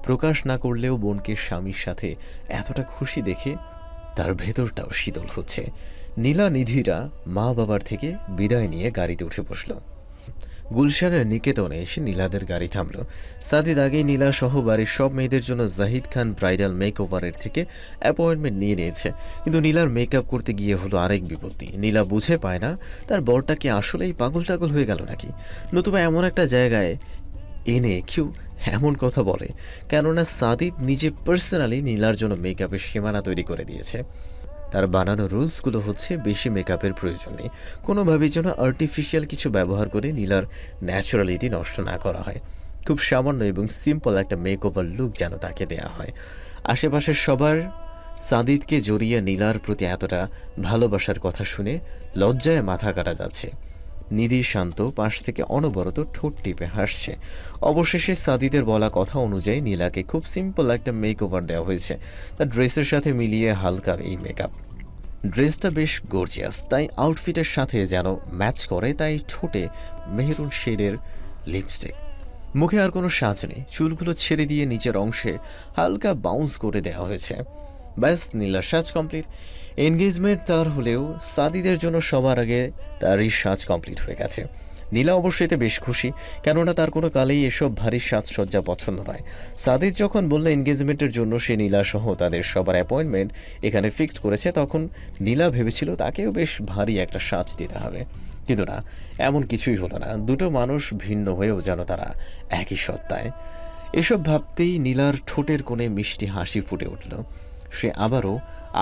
প্রকাশ না করলেও বোনকে স্বামীর সাথে এতটা খুশি দেখে তার ভেতরটাও শীতল হচ্ছে। নীলা নিধিরা মা বাবার থেকে বিদায় নিয়ে গাড়িতে উঠে বসল। গুলশানের নিকেতনে এসে নীলাদের গাড়ি থামল। সাদিদ আগেই নীলা সহ বাড়ির সব মেয়েদের জন্য জাহিদ খান ব্রাইডাল মেকওভারের থেকে অ্যাপয়েন্টমেন্ট নিয়ে নিয়েছে। কিন্তু নীলার মেকআপ করতে গিয়ে হলো আরেক বিপত্তি। নীলা বুঝে পায় না তার বরটা কি আসলেই পাগল টাগল হয়ে গেল নাকি, নতুবা এমন একটা জায়গায় এনে কেউ এমন কথা বলে। কেননা সাদিদ নিজে পার্সোনালি নীলার জন্য মেকআপের সীমানা তৈরি করে দিয়েছে। তার বানানো রুলসগুলো হচ্ছে বেশি মেকআপের প্রয়োজন নেই, কোনোভাবেই যেন আর্টিফিশিয়াল কিছু ব্যবহার করে নীলার ন্যাচারালিটি নষ্ট না করা হয়। খুব সামান্য এবং সিম্পল একটা মেকওভার লুক যেন তাকে দেয়া হয়। আশেপাশের সবার সাদিদকে জড়িয়ে নীলার প্রতি এতটা ভালোবাসার কথা শুনে লজ্জায় মাথা কাটা যাচ্ছে। নিধি শান্ত পাশ থেকে অনবরত ঠোঁট টিপে হাসছে। অবশেষে সাদিদের বলা কথা অনুযায়ী নীলাকে খুব সিম্পল একটা মেকওভার দেওয়া হয়েছে। তার ড্রেসের সাথে মিলিয়ে হালকা এই মেকআপ। ড্রেসটা বেশ গর্জিয়াস, তাই আউটফিটের সাথে যেন ম্যাচ করে। তাই ঠোঁটে মেহরুন শেডের লিপস্টিক, মুখে আর কোনো সাজ নেই। চুলগুলো ছেড়ে দিয়ে নিচের অংশে হালকা বাউন্স করে দেওয়া হয়েছে। ব্যাস, নীলার সাজ কমপ্লিট। এনগেজমেন্ট তার হলেও সাদিদের জন্য সবার আগে তারই সাজ কমপ্লিট হয়ে গেছে। নীলা অবশ্যই এতে বেশ খুশি, কেননা তার কোনো কালেই এসব ভারী সাজসজ্জা পছন্দ নয়। সাদিদ যখন বলল এনগেজমেন্টের জন্য সে নীলা সহ তাদের সবার অ্যাপয়েন্টমেন্ট এখানে ফিক্সড করেছে, তখন নীলা ভেবেছিল তাকেও বেশ ভারী একটা সাজ দিতে হবে। কিন্তু না, এমন কিছুই হলো না। দুটো মানুষ ভিন্ন হয়েও যেন তারা একই সত্তায়। এসব ভাবতেই নীলার ঠোঁটের কোণে মিষ্টি হাসি ফুটে উঠল। সে আবারও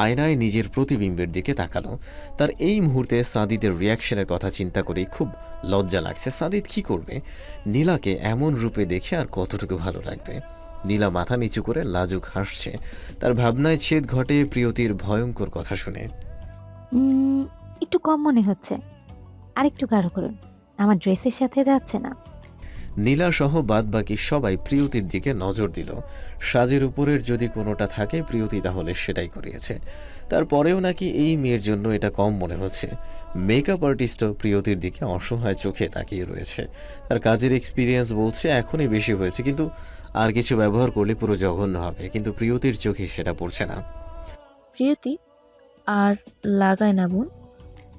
আয়নায় নিজের প্রতিবিম্বের দিকে তাকালো। তার এই মুহূর্তে সাদিদের রিয়াকশনের কথা চিন্তা করেই খুব লজ্জা লাগছে। সাদিদ কি করবে? নীলাকে এমন রূপে দেখে আর কতটুকু ভালো লাগবে? নীলা মাথা নিচু করে লাজুক হাসছে। তার ভাবনায় ছেদ ঘটে প্রিয়তির ভয়ঙ্কর কথা শুনে। একটু কম মনে হচ্ছে, আরেকটু গাঢ় করুন, আমার ড্রেসের সাথে যাচ্ছে না। নীলা সহ বাদ বাকি সবাই প্রিয়তির দিকে নজর দিল। সাজের উপরের যদি কোনোটা থাকে প্রিয়তি তাহলে সেটাই করিয়েছে। তারপরেও নাকি এই মেয়ের জন্য এটা কম মনে হচ্ছে। মেকআপ আর্টিস্টও প্রিয়তির দিকে অসহায় চোখে তাকিয়ে রয়েছে। তার কাজের এক্সপিরিয়েন্স বলছে এখনই বেশি হয়েছে, কিন্তু আর কিছু ব্যবহার করলে পুরো জঘন্য হবে। কিন্তু প্রিয়তির চোখে সেটা পড়ছে না। প্রিয়তি, আর লাগায় না বোন,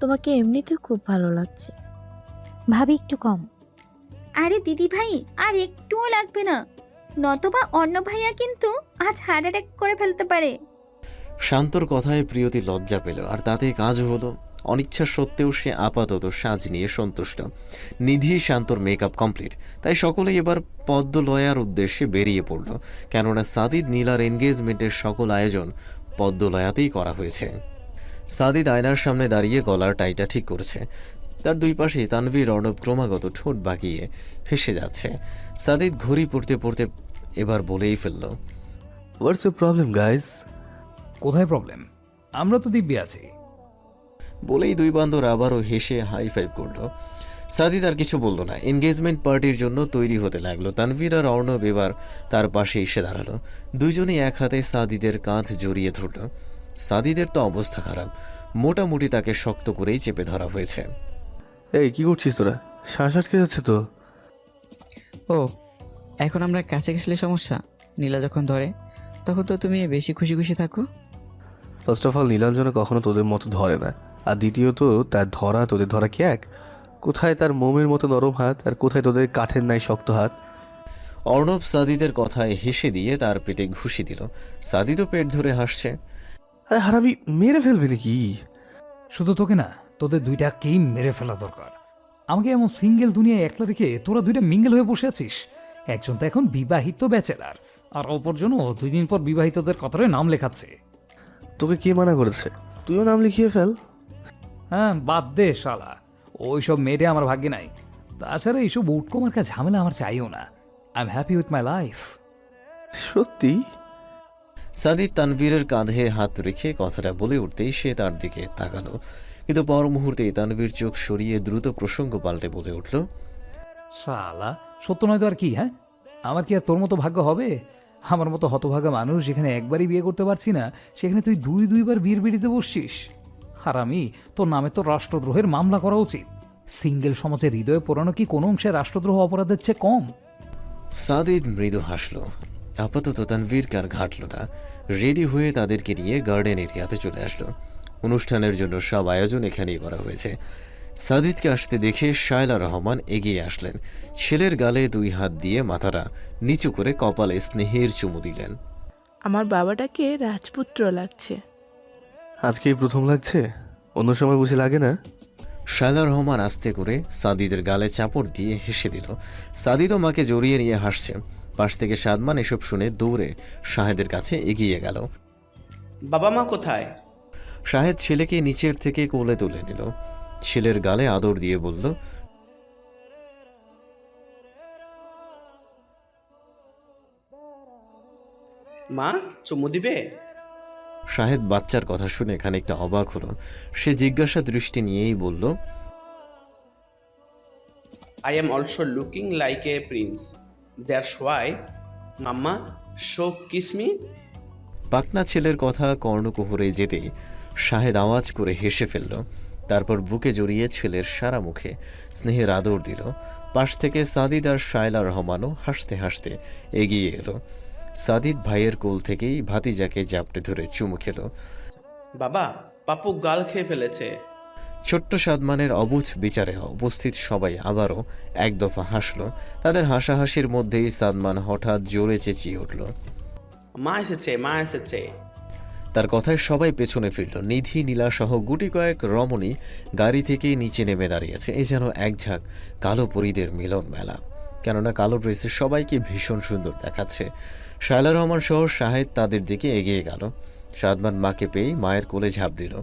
তোমাকে এমনিতেও খুব ভালো লাগছে। ভাবি একটু কম। আরে দিদি ভাই, আর একটুও লাগবে না, নতবা অন্য ভাইয়া কিন্তু আজ হার্ট অ্যাটাক করে ফেলতে পারে। শান্তর কথায় প্রিয়তি লজ্জা পেল, আর তাতে কাজ হলো। অনিচ্ছা সত্ত্বেও সে আপাতত সাজ নিয়ে সন্তুষ্ট। নিধি শান্তর মেকআপ কমপ্লিট, তাই সকলেই এবার পদ্মলয়ার উদ্দেশ্যে বেরিয়ে পড়ল। কেননা সাদিদ নীলার এনগেজমেন্টের সকল আয়োজন পদ্মলয়াতেই করা হয়েছে। সাদিদ আয়নার সামনে দাঁড়িয়ে গলার টাইটা ঠিক করছে। তার দুই পাশে তানভীর অর্ণব ক্রমাগত ঠোঁট বাঁকিয়ে ফেসে যাচ্ছে। সাদিদ ঘড়ি পড়তে পড়তে এবার বলেই ফেলল, হোয়াটস ইউর প্রবলেম গাইস? কোথায় প্রবলেম? আমরা তো দিব্যি আছি। বলেই দুই বান্ধব আবারও হেসে হাই ফাইভ করল। সাদিদ আর কিছু বলল না, এনগেজমেন্ট পার্টির জন্য তৈরি হতে লাগলো। তানভীর আর অর্ণব এবার তার পাশে এসে দাঁড়ালো। দুইজনেই এক হাতে সাদিদের কাঁধ জড়িয়ে ধরল। সাদিদের তো অবস্থা খারাপ, মোটামুটি তাকে শক্ত করেই চেপে ধরা হয়েছে। এই কি করছিস তোরা? শ্বাস আটকে যাচ্ছে তো। ও, এখন আমরা কাছে গেছলে সমস্যা? নীলা যখন ধরে তখন তো তুমি বেশি খুশি খুশি থাকো। ফার্স্ট অফ অল নীলাঞ্জনা কখনো তোদের মতো ধরে না, আর দ্বিতীয়ত তার ধরা তোদের ধরা কি এক? কোথায় তার মোমের মতো নরম হাত, আর কোথায় তোদের কাঠের নাই শক্ত হাত? অর্ণব সাদিদের কথায় হেসে দিয়ে তার পেটে ঘুষি দিল। সাদিদও পেট ধরে হাসছে। আরে হারামি, মেরে ফেলবে নাকি? শুধু তোকে না, তোদের দুইটাকেই মেরে ফেলা দরকার। আমাকে এমন সিঙ্গেল দুনিয়ায় একলা রেখে তোরা দুইটা মিঙ্গেল হয়ে বসে আছিস। একজন তো এখন বিবাহিত ব্যাচেলার, আর অপরজন 2 দিন পর বিবাহিতদের কতারে নাম লেখাচ্ছে। তোকে কে মানা করেছে? তুইও নাম লিখিয়ে ফেল। হ্যাঁ, বাদ দে শালা, ওইসব মেয়েটে আমার ভাগ্যে নাই। তাছাড়া এইসব উটকো মার্কা ঝামেলা আমার চাইও না। I am happy with my life. সত্যি? সাদিদ তানভীরের কাঁধে হাত রেখে কথাটা বলে উঠতেই সে তার দিকে তাকালো। কিন্তু পর মুহূর্তেই তানভীর চোখ সরিয়ে দ্রুত প্রসঙ্গ পাল্টে বলে উঠল, শালা, সত্য নয় তো আর কি? হ্যাঁ, আমার কি আর তোর মতো ভাগ্য হবে? আমার মতো হতভাগা মানুষ যেখানে একবারই বিয়ে করতে পারছি না, সেখানে তুই দুইবার বিয়ের বিড়িতে বসছিস। হারামি, তোর নামে তো রাষ্ট্রদ্রোহের মামলা করা উচিত। সিঙ্গেল সমাজের হৃদয়ে পোড়ানো কি কোনো অংশে রাষ্ট্রদ্রোহ অপরাধের চেয়ে কম? সাদিদ মৃদু হাসল। আপাতত তানভীরকে আর ঘাটল না। রেডি হয়ে তাদেরকে নিয়ে গার্ডেন এরিয়াতে চলে আসলো। অনুষ্ঠানের জন্য সব আয়োজন এখানেই করা হয়েছে। সাদিদকে আসতে দেখে শায়লা রহমান এগিয়ে আসলেন। ছেলের গালে 2 হাত দিয়ে মাথাটা নিচু করে কপালে স্নেহের চুমু দিলেন। আমার বাবাটাকে রাজপুত্র লাগছে। আজকেই প্রথম লাগছে, অন্য সময় বুঝে লাগে না? শায়লা রহমান আস্তে করে সাদিদের গালে চাপড় দিয়ে হেসে দিল। সাদিদও মাকে জড়িয়ে নিয়ে হাসছে। পাশ থেকে সাদমান এসব শুনে দৌড়ে শাহেদের কাছে এগিয়ে গেল। বাবা মা কোথায়? শাহেদ ছেলেকে নিচের থেকে কোলে তুলে নিল। ছেলের গালে আদর দিয়ে বলল, মা চুমু দিবে? শাহেদ বাচ্চার কথা শুনে খানিকটা অবাক হলো। সে জিজ্ঞাসা দৃষ্টি নিয়েই বলল, I am also looking like a prince. That's why, Mama, so kiss me. পাকনা ছেলের কথা কর্ণকুহরে যেতেই শাহেদ আওয়াজ করে হেসে ফেলল। তারপর বুকে জড়িয়ে ছেলের সারা মুখে স্নেহের আদর দিল। পাশ থেকে সাদিদ আর শায়লা রহমানও হাসতে হাসতে এগিয়ে এলো। সাদিদ ভাইয়ের কোল থেকেই ভাতিজাকে জাপটে ধরে চুমু খেল। বাবা, পাপু গাল খেয়ে ফেলেছে। ছোট্ট সাদমানের অবুঝ বিচারে উপস্থিত সবাই আবারও এক দফা হাসল। তাদের হাসাহাসির মধ্যেই সাদমান হঠাৎ জোরে চেঁচিয়ে উঠল, মা এসেছে, মা এসেছে। তার কথায় সবাই পেছনে ফিরল। নিধি, নীলা সহ গুটি কয়েক রমণী গাড়ি থেকে নিচে নেমে দাঁড়িয়েছে। এই যেন এক ঝাঁক কালো পরীদের মিলন মেলা। কেননা কালো ড্রেসে সবাইকে ভীষণ সুন্দর দেখাচ্ছে। শায়লা রহমান সহ শাহেদ তাদের দিকে এগিয়ে গেল। সাদমান মাকে পেয়ে মায়ের কোলে ঝাঁপ দিল।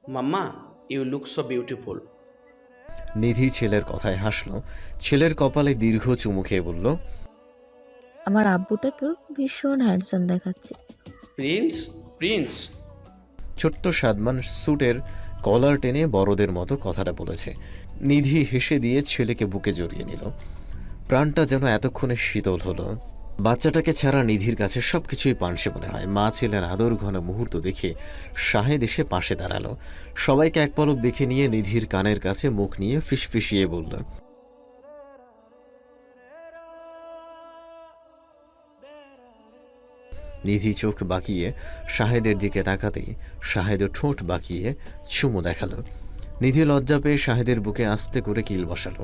মাম্মা, ইউ লুক সো বিউটিফুল। নিধি ছেলের কথায় হাসল। ছেলের কপালে দীর্ঘ চুমু খেয়ে বলল, আমার আব্বুটাকেও ভীষণ হ্যান্ডসাম দেখাচ্ছে। Prince, Prince. ছোট্ট সাদমান স্যুটের কলার টেনে বড়দের মতো কথাটা বলেছে। নিধি হেসে দিয়ে ছেলেকে বুকে জড়িয়ে নিল। প্রাণটা যেন এতক্ষণে শীতল হলো। বাচ্চাটাকে ছাড়া নিধির কাছে সবকিছুই পানসে মনে হয়। মা ছেলের আদর ঘন মুহূর্ত দেখে শাহেদ এসে পাশে দাঁড়ালো। সবাইকে এক পলক দেখে নিয়ে নিধির কানের কাছে মুখ নিয়ে ফিসফিসিয়ে বলল, নিধি চোখ বাঁকিয়ে শাহেদের দিকে তাকাতেই শাহেদও ঠোঁট বাঁকিয়ে চুমু দেখালো। নিধি লজ্জা পেয়ে শাহেদের বুকে আস্তে করে কিল বসালো।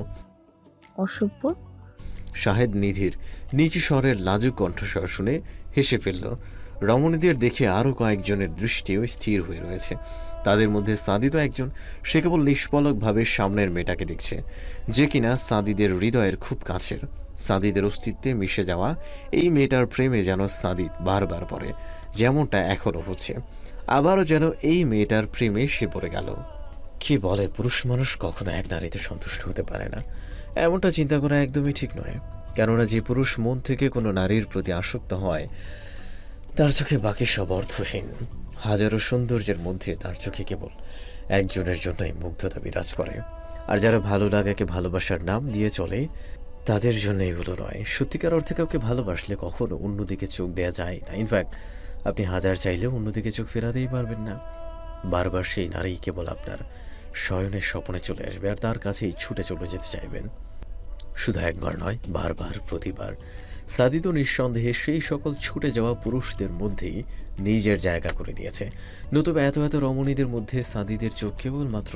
অসভ্য। শাহেদ নিধির নিচু স্বরের লাজুক কণ্ঠস্বর শুনে হেসে ফেলল। রমণীদের দেখে আরও কয়েকজনের দৃষ্টিও স্থির হয়ে রয়েছে। তাদের মধ্যে সাদিদও একজন। সে কেবল নিষ্পলকভাবে সামনের মেয়েটাকে দেখছে, যে কিনা সাদিদের হৃদয়ের খুব কাছের। সাদিদের অস্তিত্বে মিশে যাওয়া এই মেয়েটার প্রেমে যেন সাদিদ বারবার পড়ে, যেমনটা এখনও হচ্ছে। আবারও যেন এই মেয়েটার প্রেমে সে পড়ে গেল। কি বলে, পুরুষ মানুষ কখনো এক নারীতে সন্তুষ্ট হতে পারে না। এমনটা চিন্তা করা একদমই ঠিক নয়। কেননা যে পুরুষ মন থেকে কোনো নারীর প্রতি আসক্ত হয়, তার চোখে বাকি সব অর্থহীন। হাজারো সৌন্দর্যের মধ্যে তার চোখে কেবল একজনের জন্যই মুগ্ধতা বিরাজ করে। আর যারা ভালো লাগাকে ভালোবাসার নাম দিয়ে চলে, তাদের জন্য এগুলো নয়। সত্যিকার অর্থে কাউকে ভালোবাসলে কখনো অন্যদিকে চোখ দেওয়া যায় না। ইনফ্যাক্ট আপনি হাজার চাইলেও অন্যদিকে চোখ ফেরাতেই পারবেন না। বারবার সেই নারী কেবল আপনার শয়নের স্বপ্নে চলে আসবে আর তার কাছেই ছুটে চলে যেতে চাইবেন। শুধু একবার নয়, বারবার, প্রতিবার। সাদিদও নিঃসন্দেহে সেই সকল ছুটে যাওয়া পুরুষদের মধ্যেই নিজের জায়গা করে নিয়েছে। নতুবা এত এত রমণীদের মধ্যে সাদিদের চোখ কেবলমাত্র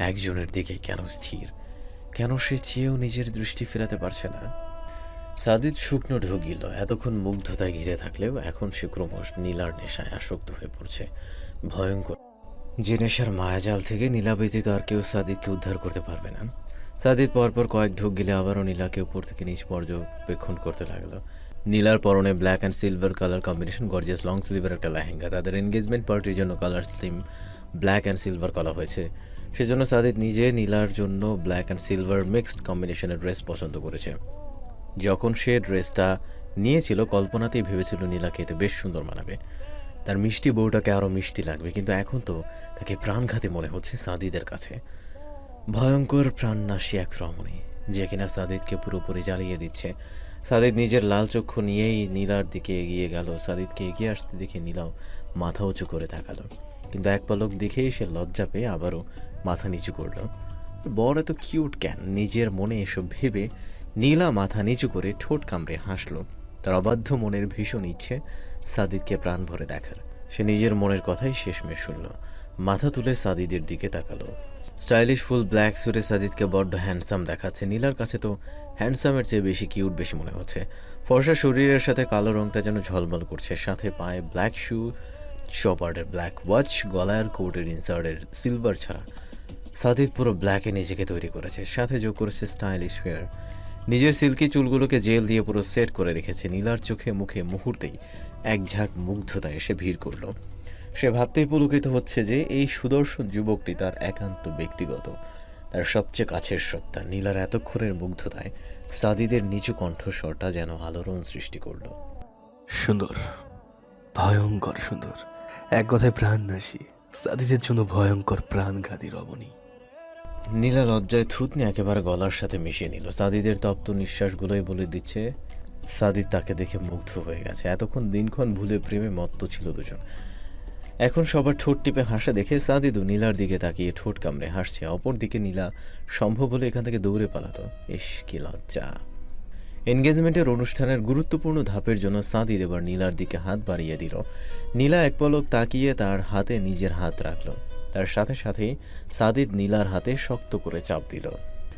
একজনের দিকে কেন স্থির? কেন সে চেয়েও নিজের দৃষ্টি ফেরাতে পারছে না? সাদিদ শুকনো ঢুকিল। এতক্ষণ মুগ্ধতায় ঘিরে থাকলেও এখন সে ক্রমশ নীলার নেশায় আসক্ত হয়ে পড়ছে। ভয়ঙ্কর যে নেশার মায়াজাল থেকে নীলা ব্যতীত আর কেউ সাদিদকে উদ্ধার করতে পারবে না। সাদিদ পরপর কয়েক ঢোক গেলে আবারও নীলাকে উপর থেকে নিচ পর্যবেক্ষণ করতে লাগলো। নীলার পরনে black and silver colour combination, gorgeous long স্লিভের একটা লেহেঙ্গা। তাদের এনগেজমেন্ট পার্টির জন্য colour slim black and silver করা হয়েছে। সেজন্য সাদিদ নিজে নীলার জন্য ব্ল্যাক অ্যান্ড সিলভার মিক্সড কম্বিনেশনের ড্রেস পছন্দ করেছে। যখন সে ড্রেসটা নিয়েছিল, কল্পনাতেই ভেবেছিল নীলাকে এতে বেশ সুন্দর মানাবে, তার মিষ্টি বউটাকে আরও মিষ্টি লাগবে। কিন্তু এখন তো তাকে প্রাণঘাতী মনে হচ্ছে সাদিদের কাছে। ভয়ঙ্কর প্রাণনাশী এক রমণী, যে কিনা সাদিদকে পুরোপুরি জ্বালিয়ে দিচ্ছে। সাদিদ নিজের লাল চক্ষু নিয়েই নীলার দিকে এগিয়ে গেল। সাদিদকে এগিয়ে আসতে দেখে নীলাও মাথা উঁচু করে তাকালো, কিন্তু এক পলক দেখেই সে লজ্জা পেয়ে আবারও মাথা নিচু করল। বড় এত কিউট কেন? নিজের মনে এসব ভেবে নীলা মাথা নিচু করে ঠোঁট কামড়ে হাসল। তার অবাধ্য মনের ভীষণ ইচ্ছে সাদিদকে প্রাণ ভরে দেখার। সে নিজের মনের কথাই শেষমেশ শুনল। মাথা তুলে সাদিদের দিকে তাকালো। স্টাইলিশ ফুল ব্ল্যাক স্যুটে সাদিদকে বড্ড হ্যান্ডসাম দেখাচ্ছে। নীলার কাছে তো হ্যান্ডসামের চেয়ে বেশি কিউট বেশি মনে হচ্ছে। ফর্সা শরীরের সাথে কালো রংটা যেন ঝলমল করছে। সাথে পায়ে ব্ল্যাক শু, শপার্ডের ব্ল্যাক ওয়াচ, গলার কোটের ইনসার্টের সিলভার ছাড়া সাদিদ পুরো ব্ল্যাকে নিজেকে তৈরি করেছে। সাথে যোগ করেছে স্টাইলিশ হেয়ার। নিজের সিল্কি চুলগুলোকে জেল দিয়ে পুরো সেট করে রেখেছে। নীলার চোখে মুখে মুহূর্তেই এক ঝাঁক মুগ্ধতা এসে ভিড় করল। সে ভাবতেই পুলকিত হচ্ছে যে এই সুদর্শন যুবকটি তার একান্ত ব্যক্তিগত, তার সবচেয়ে কাছের সত্তা। নীলার এতক্ষণের মুগ্ধতায় সাদিদের নিচু কণ্ঠস্বরটা যেন আলোড়ন সৃষ্টি করল। সুন্দর, ভয়ঙ্কর সুন্দর, এক কথায় প্রাণনাশী, সাদিদের জন্য ভয়ঙ্কর প্রাণঘাতী রমণী। নীলা লজ্জায় থুতনি একেবারে গলার সাথে মিশিয়ে নিল। সাদিদের তপ্ত নিঃশ্বাসগুলোই বলে দিচ্ছে সাদিদ তাকে দেখে মুগ্ধ হয়ে গেছে। এতক্ষণ দিনক্ষণ ভুলে প্রেমে মত্ত ছিল দুজন। এখন সবার ঠোঁট টিপে হাসা দেখে সাদিদও নীলার দিকে তাকিয়ে ঠোঁট কামড়ে হাসছে। অপরদিকে নীলা সম্ভব হলে এখান থেকে দৌড়ে পালাতো। ইস কি লজ্জা। এনগেজমেন্টের অনুষ্ঠানের গুরুত্বপূর্ণ ধাপের জন্য সাদিদ এবার নীলার দিকে হাত বাড়িয়ে দিল। নীলা এক পলক তাকিয়ে তার হাতে নিজের হাত রাখল। তার সাথে সাথেই সাদিদ নীলার হাতে শক্ত করে চাপ দিল।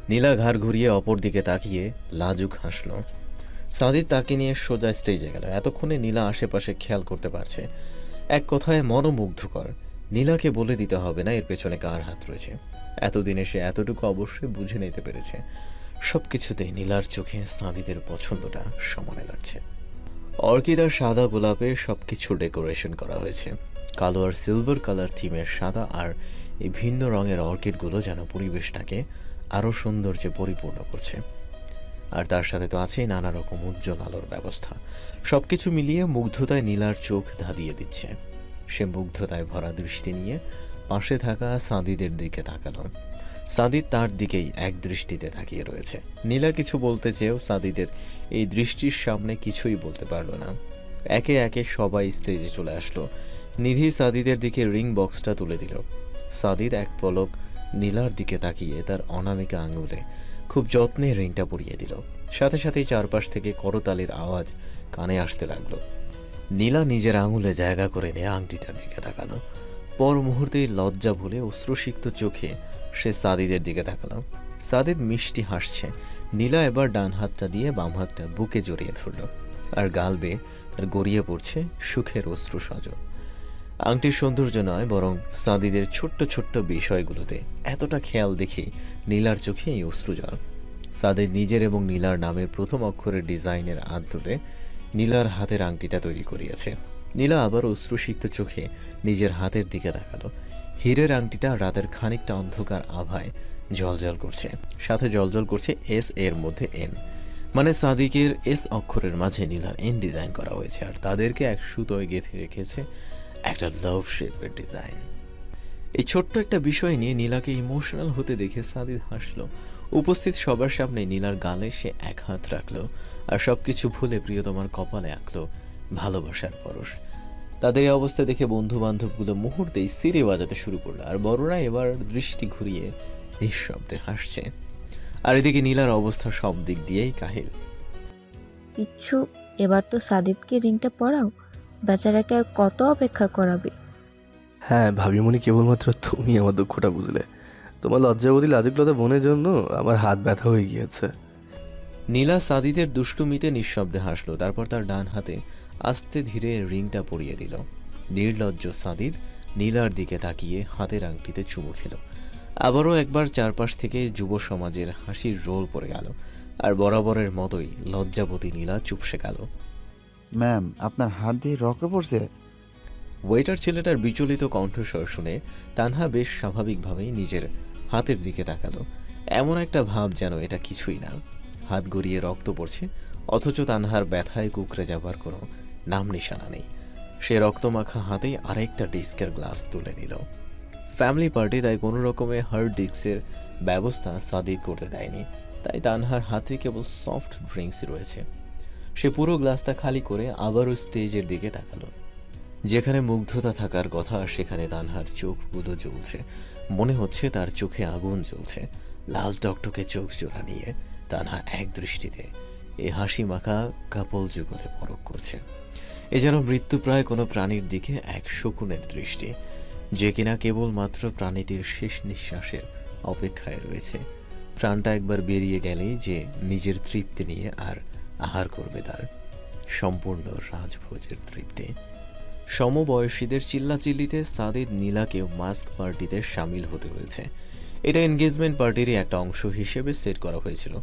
নীলা ঘাড় ঘুরিয়ে অপর দিকে তাকিয়ে লাজুক হাসল। সাদিদ তাকে নিয়ে সোজা স্টেজে গেল। এতক্ষণে নীলা আশেপাশে খেয়াল করতে পারছে। এক কথায় মনোমুগ্ধকর। নীলাকে বলে দিতে হবে না এর পেছনে কার হাত রয়েছে। এতদিনে সে এতটুকু অবশ্যই বুঝে নিতে পেরেছে। সবকিছুতেই নীলার চোখে সাদিদের পছন্দটা সমানে লাগছে। অর্কিড আর সাদা গোলাপে সবকিছু ডেকোরেশন করা হয়েছে। কালো আর সিলভার কালার থিমের সাদা আর এই ভিন্ন রঙের অর্কিডগুলো যেন পরিবেশটাকে আরও সৌন্দর্যে পরিপূর্ণ করছে। আর তার সাথে তো আছেই নানা রকম উজ্জ্বল আলোর ব্যবস্থা। সবকিছু মিলিয়ে মুগ্ধতায় নীলার চোখ ধাঁধিয়ে দিচ্ছে। সে মুগ্ধতায় ভরা দৃষ্টি নিয়ে পাশে থাকা সাদিদের দিকে তাকালো। সাদিদ তার দিকেই এক দৃষ্টিতে তাকিয়ে রয়েছে। নীলা কিছু বলতে চেয়েও সাদিদের এই দৃষ্টির সামনে কিছুই বলতে পারল না। একে একে সবাই স্টেজে চলে আসলো। নিধি সাদিদের দিকে রিং বক্সটা তুলে দিল। সাদিদ এক পলক নীলার দিকে তাকিয়ে তার অনামিকা আঙুলে খুব যত্নে রিংটা পরিয়ে দিল। সাথে সাথেই চারপাশ থেকে করতালির আওয়াজ কানে আসতে লাগলো। নীলা নিজের আঙুলে জায়গা করে নিয়ে আংটিটার দিকে তাকালো। পর মুহূর্তেই লজ্জা ভুলে অশ্রুসিক্ত চোখে সে সাদিদের দিকে তাকালো। সাদিদ মিষ্টি হাসছে। নীলা এবার ডান হাতটা দিয়ে বাম হাতটা বুকে জড়িয়ে ধরল। আর গাল বেয়ে তার গড়িয়ে পড়ছে সুখের অশ্রু সজল। আংটির সৌন্দর্য নয়, বরং সাদিদের ছোট্ট ছোট্ট বিষয়গুলোতে এতটা খেয়াল দেখি নীলার চোখে এই অশ্রুজল। সাদিদ নিজের এবং নীলার নামের প্রথম অক্ষরের ডিজাইনের আদলে নীলার হাতের আংটিটা তৈরি করিয়েছে। নীলা আবার অশ্রুসিক্ত চোখে নিজের হাতের দিকে তাকালো। হীরের আংটিটা রাতের খানিকটা অন্ধকার আভায় জলজল করছে। সাথে জলজল করছে এস এর মধ্যে এন, মানে সাদিকের এস অক্ষরের মাঝে নীলার এন ডিজাইন করা হয়েছে। আর তাদেরকে এক সুতোয় গেঁথে রেখেছে একটা লাভ শেপের ডিজাইন। এই ছোট্ট একটা বিষয় নিয়ে নীলাকে ইমোশনাল হতে দেখে সাদিদ হাসলো। উপস্থিত সবার সামনে নীলার গালে সে এক হাত রাখলো আর সবকিছু ভুলে প্রিয়তমার কপালে আঁকলো ভালোবাসার পরশ। তাদের এই অবস্থা দেখে বন্ধু বান্ধবগুলো মুহূর্তেই সিরে বাজাতে শুরু করলো। আর বড়রা এবার দৃষ্টি ঘুরিয়ে নিঃশব্দে হাসছে। আর এদিকে নীলার অবস্থা সব দিক দিয়েই কাহিল। কিচ্ছু, এবার তো সাদিদকে রিংটা পরাও। বেচারাকে আর কত অপেক্ষা করাবে? হ্যাঁ ভাবিমণি, কেবলমাত্র তুমি আমার দুঃখটা বুঝলে। তোমার লজ্জাবতী লাজুকলতা বোনের জন্য আমার হাত ব্যথা হয়ে গিয়েছে। নীলা সাদিদের দুষ্টুমিতে নিঃশব্দে হাসলো। তারপর তার ডান হাতে আস্তে ধীরে রিংটা পরিয়ে দিল। নির্লজ্জ সাদিদ নীলার দিকে তাকিয়ে হাতের আংটিতে চুমু খেল। আবারও একবার চারপাশ থেকে যুব সমাজের হাসির রোল পড়ে গেল। আর বরাবরের মতোই লজ্জাবতী নীলা চুপসে গেল। ম্যাম, আপনার হাত দিয়ে রক্ত পড়ছে। ওয়েটার ছেলেটার বিচলিত কণ্ঠস্বর শুনে তানহা বেশ স্বাভাবিকভাবেই নিজের হাতের দিকে তাকালো। এমন একটা ভাব যেন এটা কিছুই না। হাত গড়িয়ে রক্ত পড়ছে, অথচ তানহার ব্যথায় কুকড়ে যাবার কোনো নাম নিশানা নেই। সে রক্তমাখা হাতেই আরেকটা ডিস্কের গ্লাস তুলে নিল। ফ্যামিলি পার্টি, তাই কোনো রকমে হার্ড ডিস্কের ব্যবস্থা সাদিদ করতে দেয়নি। তাই তানহার হাতে কেবল সফট ড্রিঙ্কসই রয়েছে। সে পুরো গ্লাসটা খালি করে আবারও স্টেজের দিকে তাকালো। যেখানে মুগ্ধতা থাকার কথা সেখানে তানহার চোখগুলো জ্বলছে। মনে হচ্ছে তার চোখে আগুন জ্বলছে। লাল টকটকে চোখ জোড়া নিয়ে তানহা এক দৃষ্টিতে এই হাসি মাখা কাপল যুগলে পরখ করছে। এ যেন মৃত্যুপ্রায় কোনো প্রাণীর দিকে এক শকুনের দৃষ্টি, যে কিনা কেবলমাত্র প্রাণীটির শেষ নিঃশ্বাসের অপেক্ষায় রয়েছে। প্রাণটা একবার বেরিয়ে গেলেই যে নিজের তৃপ্তি নিয়ে আর আহার করবে তার সম্পূর্ণ রাজভোজের তৃপ্তি। সমবয়সীদের চিল্লাচিল্লিতে সাদিদ নীলাকেও মাস্ক পার্টিতে সামিল হতে হয়েছে। এটা এনগেজমেন্ট পার্টিরই একটা অংশ হিসেবে সেট করা হয়েছিল।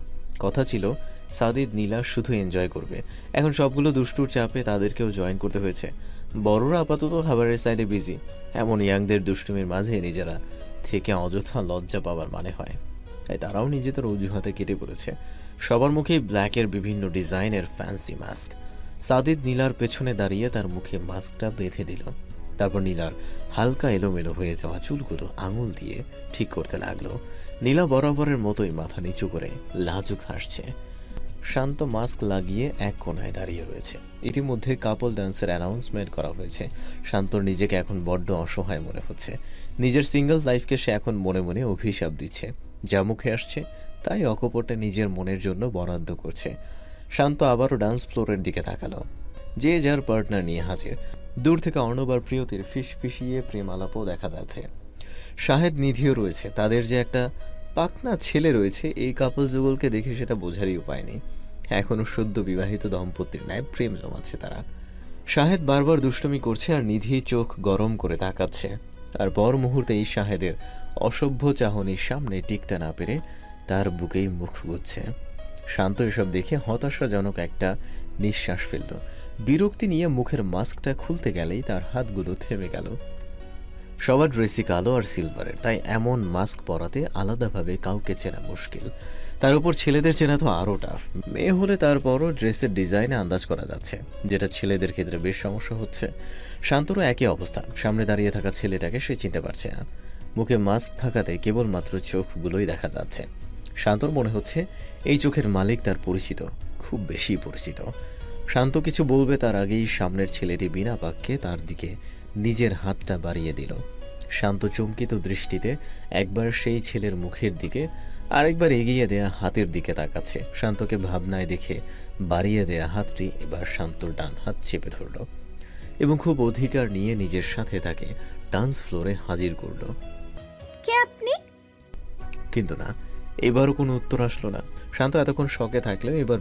কথা ছিল সাদিদ নীলা শুধু এনজয় করবে, এখন সবগুলো দুষ্টুর চাপে তাদেরকেও জয়েন করতে হয়েছে। বড়রা আপাতত খাবারের সাইডে বিজি, এমন ইয়াংদের দুষ্টুমির মাঝে নিজেরা থেকে অযথা লজ্জা পাওয়ার মানে হয়, তাই তারাও নিজেদের অজুহাতে কেটে পড়েছে। সবার মুখেই ব্ল্যাকের বিভিন্ন ডিজাইনের ফ্যান্সি মাস্ক। সাদিদ নীলার পেছনে দাঁড়িয়ে তার মুখে মাস্কটা বেঁধে দিল, তারপর নীলার হালকা এলোমেলো হয়ে যাওয়া চুলগুলো আঙুল দিয়ে ঠিক করতে লাগলো। নীলা বরাবরের মতোই মাথা নিচু করে লাজুক হাসছে। শান্ত মাস্ক লাগিয়ে এক কোণায় দাঁড়িয়ে রয়েছে। ইতিমধ্যে কাপল ডান্সের অ্যানাউন্সমেন্ট করা হয়েছে। শান্তর নিজেকে এখন বড্ড অসহায় মনে হচ্ছে। নিজের সিঙ্গেল লাইফকে সে এখন মনে মনে অভিশাপ দিচ্ছে, যা মুখে আসছে তাই অকপটে নিজের মনের জন্য বরাদ্দ করছে। শান্ত আবারও ডান্স ফ্লোরের দিকে তাকালো। যে যার পার্টনার নিয়ে হাজির। দূর থেকে অর্ণব আর প্রিয়তির ফিসফিসিয়ে প্রেম আলাপও দেখা যাচ্ছে। শাহেদ নিধিও রয়েছে। তাদের যে একটা পাকনা ছেলে রয়েছে, এই কাপল যুগলকে দেখে সেটা বোঝারই উপায় নেই। এখনও সদ্য বিবাহিত দম্পতির ন্যায় প্রেম জমাচ্ছে তারা। শাহেদ বারবার দুষ্টুমি করছে আর নিধি চোখ গরম করে তাকাচ্ছে। আর পর মুহূর্তেই শাহেদের অসভ্য চাহনির সামনে টিকতে না পেরে তার বুকেই মুখ গুচ্ছে। শান্ত এসব দেখে হতাশাজনক একটা নিঃশ্বাস ফেলল। বিরক্তি নিয়ে মুখের মাস্কটা খুলতে গেলেই তার হাতগুলো থেমে গেল। সবার ড্রেসই কালো আর সিলভারের, তাই এমন মাস্ক পরাতে আলাদাভাবে কাউকে চেনা মুশকিল। তার উপর ছেলেদের চেনা তো আরও টাফ। মেয়ে হলে তারপরও ড্রেসের ডিজাইনে আন্দাজ করা যাচ্ছে, যেটা ছেলেদের ক্ষেত্রে বেশ সমস্যা হচ্ছে। শান্তরও একই অবস্থা। সামনে দাঁড়িয়ে থাকা ছেলেটাকে সে চিনতে পারছে না। মুখে মাস্ক থাকাতে কেবলমাত্র চোখগুলোই দেখা যাচ্ছে। শান্তর মনে হচ্ছে এই চোখের মালিক তার পরিচিত, খুব বেশি পরিচিত। শান্ত কিছু বলবে তার আগেই সামনের ছেলেটি বিনা বাক্যে তার দিকে নিজের হাতটা বাড়িয়ে দিল। শান্ত চমকিত দৃষ্টিতে একবার সেই ছেলের মুখের দিকে, আরেকবার এগিয়ে দেয়া হাতের দিকে তাকাচ্ছে। শান্তকে ভাবনায় দেখে বাড়িয়ে দেয়া হাতটি এবার শান্তর ডান হাত চেপে ধরল এবং খুব অধিকার নিয়ে নিজের সাথে তাকে ডান্স ফ্লোরে হাজির করল। কে আপনি? কিন্তু না, এবারও কোনো উত্তর আসলো না। শান্ত এতক্ষণ শকে থাকলেও এবার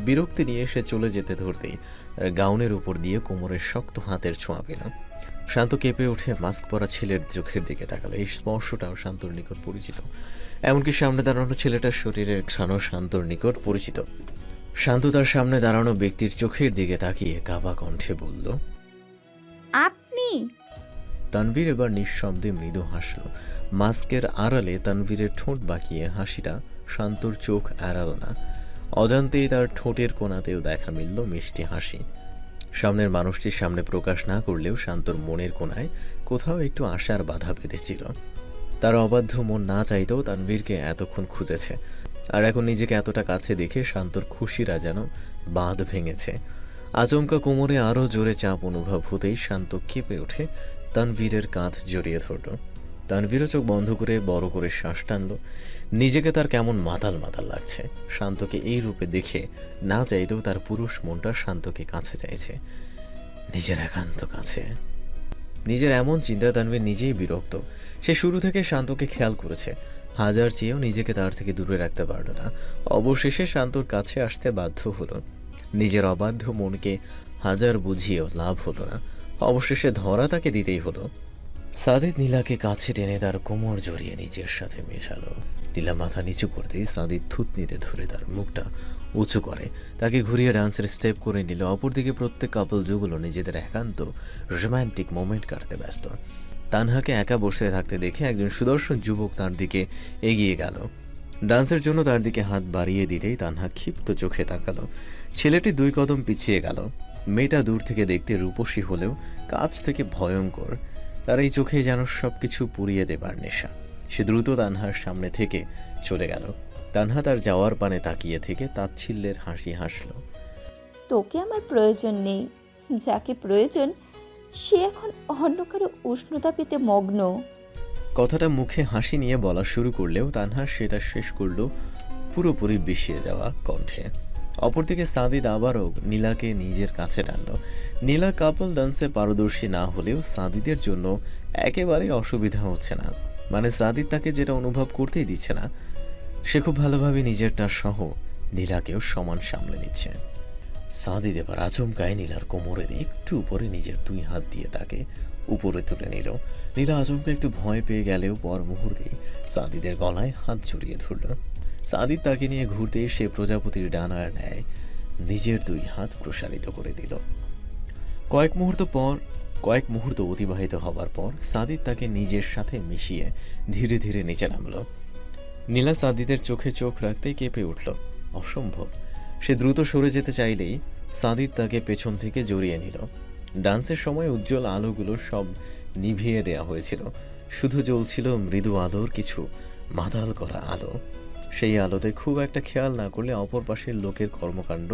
বিরক্তি নিয়ে সে চলে যেতে ধরতেই তার গাউনের উপর দিয়ে কোমরের শক্ত হাতের ছোঁয়া পেল। শান্ত কেঁপে উঠে মাস্ক পরা ছেলের চোখের দিকে তাকালো। এই স্পর্শটাও শান্তর নিকট পরিচিত, এমনকি সামনে দাঁড়ানো ছেলেটার শরীরের ঘ্রাণও শান্তর নিকট পরিচিত। শান্ত তার সামনে দাঁড়ানো ব্যক্তির চোখের দিকে তাকিয়ে কাবা কণ্ঠে বলল, আপনি? তানভীর এবার নিঃশব্দে মৃদু হাসল। মাস্কের আড়ালে তানভীরের ঠোঁট বাঁকিয়ে হাসিটা শান্তর চোখ এড়াল না। অজান্তেই তার ঠোঁটের কোণাতেও দেখা মিলল মিষ্টি হাসি। সামনের মানুষটির সামনে প্রকাশ না করলেও শান্তর মনের কোণায় কোথাও একটু আশার বাধা বেঁধেছিল। তার অবাধ্য মন না চাইতেও তানভীরকে এতক্ষণ খুঁজেছে, আর এখন নিজেকে এতটা কাছে দেখে শান্তর খুশিরা যেন বাঁধ ভেঙেছে। আচমকা কোমরে আরও জোরে চাপ অনুভব হতেই শান্ত কেঁপে ওঠে তানভীরের কাঁধ জড়িয়ে ধরল। তানভীরও চোখ বন্ধ করে বড় করে শ্বাস টানল। নিজেকে তার কেমন মাতাল মাতাল লাগছে। শান্তকে এই রূপে দেখে না চাইতেও তার পুরুষ মনটা শান্তকে কাছে চাইছে, নিজের একান্ত কাছে। নিজের এমন চিন্তা তানভীর নিজেই বিরক্ত। সে শুরু থেকে শান্তকে খেয়াল করেছে, হাজার চেয়েও নিজেকে তার থেকে দূরে রাখতে পারল না। অবশেষে শান্তর কাছে আসতে বাধ্য হলো। নিজের অবাধ্য মনকে হাজার বুঝিয়েও লাভ হলো না। অবশেষে ধরা তাকে দিতেই হলো। সাদিদ নীলাকে কাছে টেনে তার কোমর জড়িয়ে নিজের সাথে মেশালো। নীলা মাথা নিচু করতেই সাদিদ থুতনিতে ধরে তার মুখটা উঁচু করে তাকে ঘুরিয়ে ডান্সের স্টেপ করে নিল। অপরদিকে প্রত্যেক কাপল যুগলো নিজেদের একান্ত রোম্যান্টিক মোমেন্ট কাটতে ব্যস্ত। তানহাকে একা বসে থাকতে দেখে একজন সুদর্শন যুবক তার দিকে এগিয়ে গেল। ডান্সের জন্য তার দিকে হাত বাড়িয়ে দিতেই তানহা ক্ষিপ্ত চোখে তাকালো। ছেলেটি 2 কদম পিছিয়ে গেল। মেয়েটা দূর থেকে দেখতে রূপসী হলেও কাছ থেকে ভয়ঙ্কর। তার এই চোখে যেন সবকিছু পুড়িয়ে দেবার নেশা। সে দ্রুত তানহার সামনে থেকে চলে গেল। তানহা তার যাওয়ার পানে তাকিয়ে থেকে তাচ্ছিল্যের হাসি হাসল। তোকে আমার প্রয়োজন নেই, যাকে প্রয়োজন সে এখন অন্য কারো উষ্ণতা পেতে মগ্ন। কথাটা মুখে হাসি নিয়ে বলা শুরু করলেও তানহা সেটা শেষ করল পুরোপুরি বিষিয়ে যাওয়া কণ্ঠে। অপরদিকে সাদিদ আবারও নীলাকে নিজের কাছে টানল। নীলা কাপল ডান্সে পারদর্শী না হলেও সাদিদের জন্য একেবারে অসুবিধা হচ্ছে না। মানে সাদিদ তাকে যেটা অনুভব করতেই দিচ্ছে না, সে খুব ভালোভাবে নিজেরটা সহ নীলাকেও সমান সামলে নিচ্ছে। সাদিদ এবার আচমকায় নীলার কোমরের একটু উপরে নিজের 2 হাত দিয়ে তাকে উপরে তুলে নিল। নীলা আচমকা একটু ভয় পেয়ে গেলেও পর মুহূর্তেই সাদিদের গলায় হাত জড়িয়ে ধরল। সাদিদ তাকে নিয়ে ঘুরতে সে প্রজাপতির ডানার ন্যায় নিজের 2 হাত প্রসারিত করে দিল। কয়েক মুহূর্ত অতিবাহিত হওয়ার পর সাদিদ তাকে নিজের সাথে মিশিয়ে ধীরে ধীরে নিচে নামল। নীলা সাদিদের চোখে চোখ রাখতেই কেঁপে উঠল। অসম্ভব। সে দ্রুত সরে যেতে চাইলেই সাদিদ তাকে পেছন থেকে জড়িয়ে নিল। ডান্সের সময় উজ্জ্বল আলোগুলো সব নিভিয়ে দেয়া হয়েছিল, শুধু জ্বলছিল মৃদু আলোর কিছু মাতাল করা আলো। সেই আলোতে খুব একটা খেয়াল না করলে অপর পাশের লোকের কর্মকাণ্ড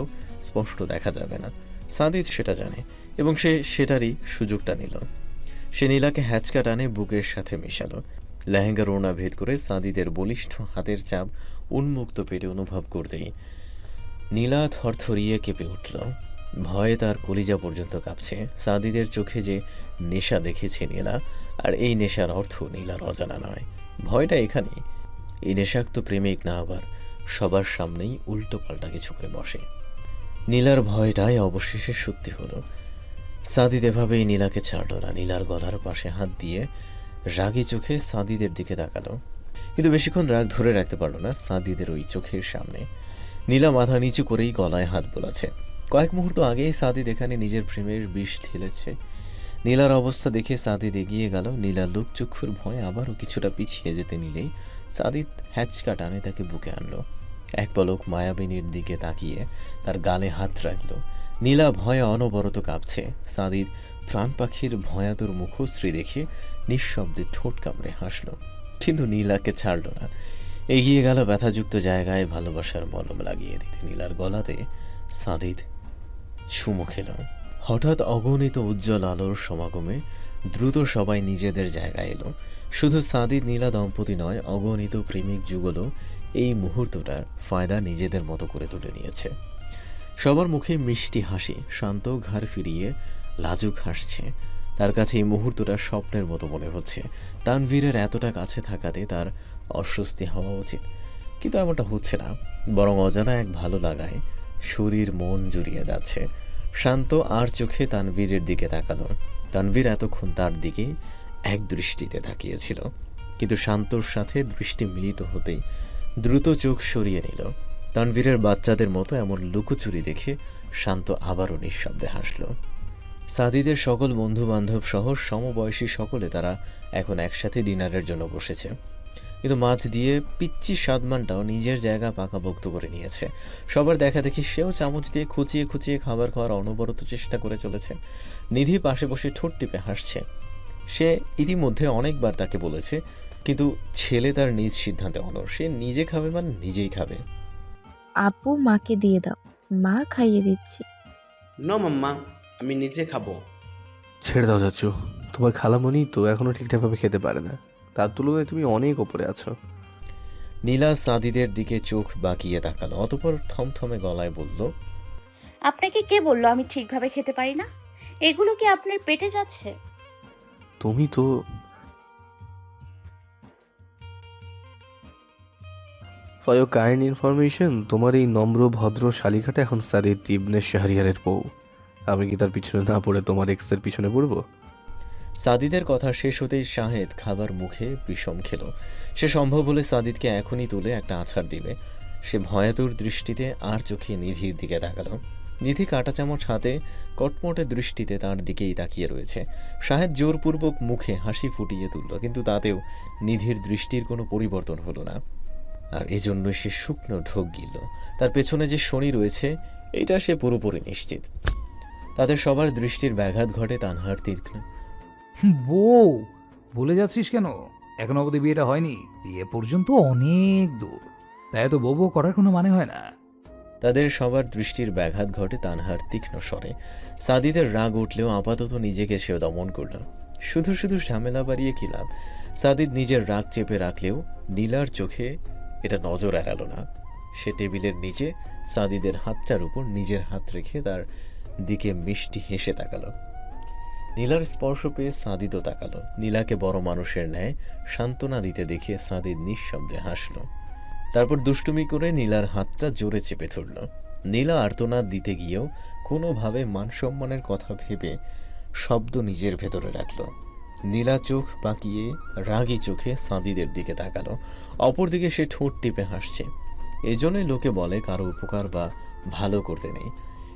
স্পষ্ট দেখা যাবে না। সাদিদ সেটা জানে এবং সে সেটারই সুযোগটা নিল। সে নীলাকে হ্যাচকা টানে বুকের সাথে মেশালো। লেহেঙ্গার ওড়না ভেদ করে সাদিদের বলিষ্ঠ হাতের চাপ উন্মুক্ত পেটে অনুভব করতেই নীলা থরথরিয়ে কেঁপে উঠল। ভয়ে তার কলিজা পর্যন্ত কাঁপছে। সাদিদের চোখে যে নেশা দেখেছে নীলা, আর এই নেশার অর্থ নীলার অজানা নয়। ভয়টা এখানেই, এই নেশাক্ত প্রেমিক না আবার সবার সামনেই উল্টো পাল্টা কিছু করে বসে। নীলার ভয়টাই অবশেষে সত্যি হলো। সাদিদ এভাবেই নীলাকে ছাড়ল না। নীলার গলার পাশে হাত দিয়ে রাগী চোখে সাদিদের দিকে তাকালো, কিন্তু বেশিক্ষণ রাগ ধরে রাখতে পারল না সাদিদের ওই চোখের সামনে। নীলা মাথা নিচু করেই গলায় হাত বোলাচ্ছে। কয়েক মুহূর্ত আগেই সাদিদ এখানে নিজের প্রেমের বিষ ঢেলেছে। নীলার অবস্থা দেখে সাদিদ এগিয়ে গেল। নীলার লোকচক্ষুর ভয় আবারও কিছুটা পিছিয়ে যেতে নিলেই সাদিদ হ্যাচকা টানে তাকে বুকে আনলো। এক পলক মায়াবিনীর দিকে তাকিয়ে তার গালে হাত রাখল। নীলা ভয়ে অনবরত কাঁপছে। সাদিদ প্রাণ পাখির ভয়াতুর মুখশ্রী দেখে নিঃশব্দে ঠোঁট কামড়ে হাসল, কিন্তু নীলাকে ছাড়ল না। এগিয়ে গেল ব্যথাযুক্ত জায়গায় ভালোবাসার মলম লাগিয়ে দিতে। নীলার গলাতে সাদিদ চুমু খেল। হঠাৎ অগণিত উজ্জ্বল আলোর সমাগমে দ্রুত সবাই নিজেদের জায়গায় এলো। শুধু সাদিদ নীলা দম্পতি নয়, অগণিত প্রেমিক যুগলও এই মুহূর্তটার ফায়দা নিজেদের মতো করে তুলে নিয়েছে। সবার মুখে মিষ্টি হাসি। শান্ত ঘাড় ফিরিয়ে লাজুক হাসছে। তার কাছে এই মুহূর্তটা স্বপ্নের মতো মনে হচ্ছে। তানভীরের এতটা কাছে থাকাতে তার অস্বস্তি হওয়া উচিত, কিন্তু এমনটা হচ্ছে না। বরং অজানা এক ভালো লাগায় শরীর মন জুড়িয়ে যাচ্ছে। শান্ত আর চোখে তানভীরের দিকে তাকালো। তানভীর এতক্ষণ তার দিকে এক দৃষ্টিতে তাকিয়েছিল, কিন্তু শান্তর সাথে দৃষ্টি মিলিত হতেই দ্রুত চোখ সরিয়ে নিল। তানভীরের বাচ্চাদের মতো এমন লুকোচুরি দেখে শান্ত আবারও নিঃশব্দে হাসল। সাদিদের সকল বন্ধু বান্ধব সহ সমবয়সী সকলে তারা এখন একসাথে ডিনারের জন্য বসেছে, কিন্তু মাছ দিয়ে পিচ্চি সাদমানটাও নিজের জায়গা পাকাপোক্ত করে নিয়েছে। সবার দেখা দেখি সেও চামচ দিয়ে খুঁচিয়ে খুঁচিয়ে খাবার খাওয়ার অনবরত চেষ্টা করে চলেছে। নিধি পাশে বসে ঠোঁট টিপে হাসছে। সে ইতিমধ্যে অনেকবার তাকে বলেছে, কিন্তু ছেলে তার নিজ সিদ্ধান্তে অনড়। সে নিজে খাবে মানে নিজেই খাবে। আপু মাকে দিয়ে দাও, মা খাইয়ে দিচ্ছে। ন মাম্মা, আমি নিজে খাবো। ছেড়ে দাও চাচু, তোমার খালামণি তো এখনো ঠিকঠাকভাবে খেতে পারে না, তার তুলনায় তুমি অনেক ওপরে আছো। নীলা সাদিদের দিকে চোখ বাঁকিয়ে তাকালো, অতঃপর থমথমে গলায় বলল, আপনাকে কে বললো আমি ঠিকভাবে খেতে পারি না? এগুলো কি আপনার পেটে যাচ্ছে? তুমি তো ফর ইউর কাইন্ড ইনফরমেশন, তোমার এই নম্র ভদ্র শালিকাটা এখন সাদিদ ইবনে শাহরিয়ারের বউ। আমি কি তার পিছনে না পড়ে তোমার এক্সের পিছনে পড়বো? সাদিদের কথা শেষ হতেই শাহেদ খাবার মুখে বিষম খেল। সে সম্ভব হলে সাদিদকে এখনই তুলে একটা আছাড় দিবে। সে ভয়াতুর দৃষ্টিতে আর চোখে নিধির দিকে তাকালো। নিধি কাঁটা চামচ হাতে কটমটে দৃষ্টিতে তার দিকেই তাকিয়ে রয়েছে। শাহেদ জোরপূর্বক মুখে হাসি ফুটিয়ে তুলল, কিন্তু তাতেও নিধির দৃষ্টির কোনো পরিবর্তন হলো না। আর এজন্য সে শুকনো ঢোক গিলল। তার পেছনে যে শনি রয়েছে এটা সে পুরোপুরি নিশ্চিত। তাদের সবার দৃষ্টির ব্যাঘাত ঘটে তানহার তীক্ষ্ণ। বউ বলে যাচ্ছিস কেন? এখন অবধি বিয়েটা হয়নি, বিয়ে পর্যন্ত অনেক দূর, তাই তো বউ বউ করার কোনো মানে হয় না। তাদের সবার দৃষ্টির ব্যাঘাত ঘটে তানহার তীক্ষ্ণ স্বরে। সাদিদের রাগ উঠলেও আপাতত নিজেকে সেও দমন করল। শুধু শুধু ঝামেলা বাড়িয়ে কি লাভ? সাদিদ নিজের রাগ চেপে রাখলেও নীলার চোখে এটা নজর এড়ালো না। সে টেবিলের নিচে সাদিদের হাতটার উপর নিজের হাত রেখে তার দিকে মিষ্টি হেসে তাকালো। নীলার স্পর্শ পেয়ে সাদিদও তাকালো। নীলাকে বড় মানুষের ন্যায় সান্ত্বনা দিতে দেখে সাদিদ নিঃশব্দে হাসল। তারপর দুষ্টুমি করে নীলার হাতটা জোরে চেপে ধরল। নীলা আর্তনাদ দিতে গিয়েও কোনোভাবে মানসম্মানের কথা ভেবে শব্দ নিজের ভেতরে রাখল। নীলা চোখ বাঁকিয়ে রাগী চোখে সাদিদের দিকে তাকালো। অপরদিকে সে ঠোঁট টিপে হাসছে। এজন্যই লোকে বলে কারো উপকার বা ভালো করতে নেই।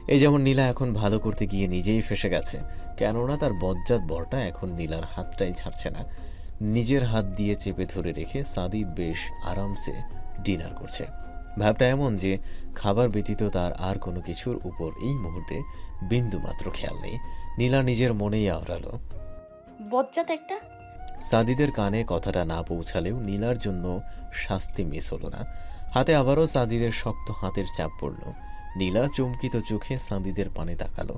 এই যেমন নীলা এখন ভালো করতে গিয়ে নিজেই ফেসে গেছে, কেননা তার বজ্জাত বরটা এখন নীলার হাতটাই ছাড়ছে না। নিজের হাত দিয়ে চেপে ধরে রেখে সাদিদ বেশ আরামসে ডিনার করছে। ভাবটা এমন যে খাবার ব্যতীত তার আর কোনো কিছুর উপর এই মুহূর্তে বিন্দুমাত্র খেয়াল নেই। নীলা নিজের মনেই আওড়ালো, বজ্জাত একটা। সাদিদের কানে কথাটা না পৌঁছালেও নীলার জন্য শাস্তি মিস হলো না। হাতে আবারও সাদিদের শক্ত হাতের চাপ পড়ল। নীলা চমকিত চোখে সাদিদের পানে তাকালো।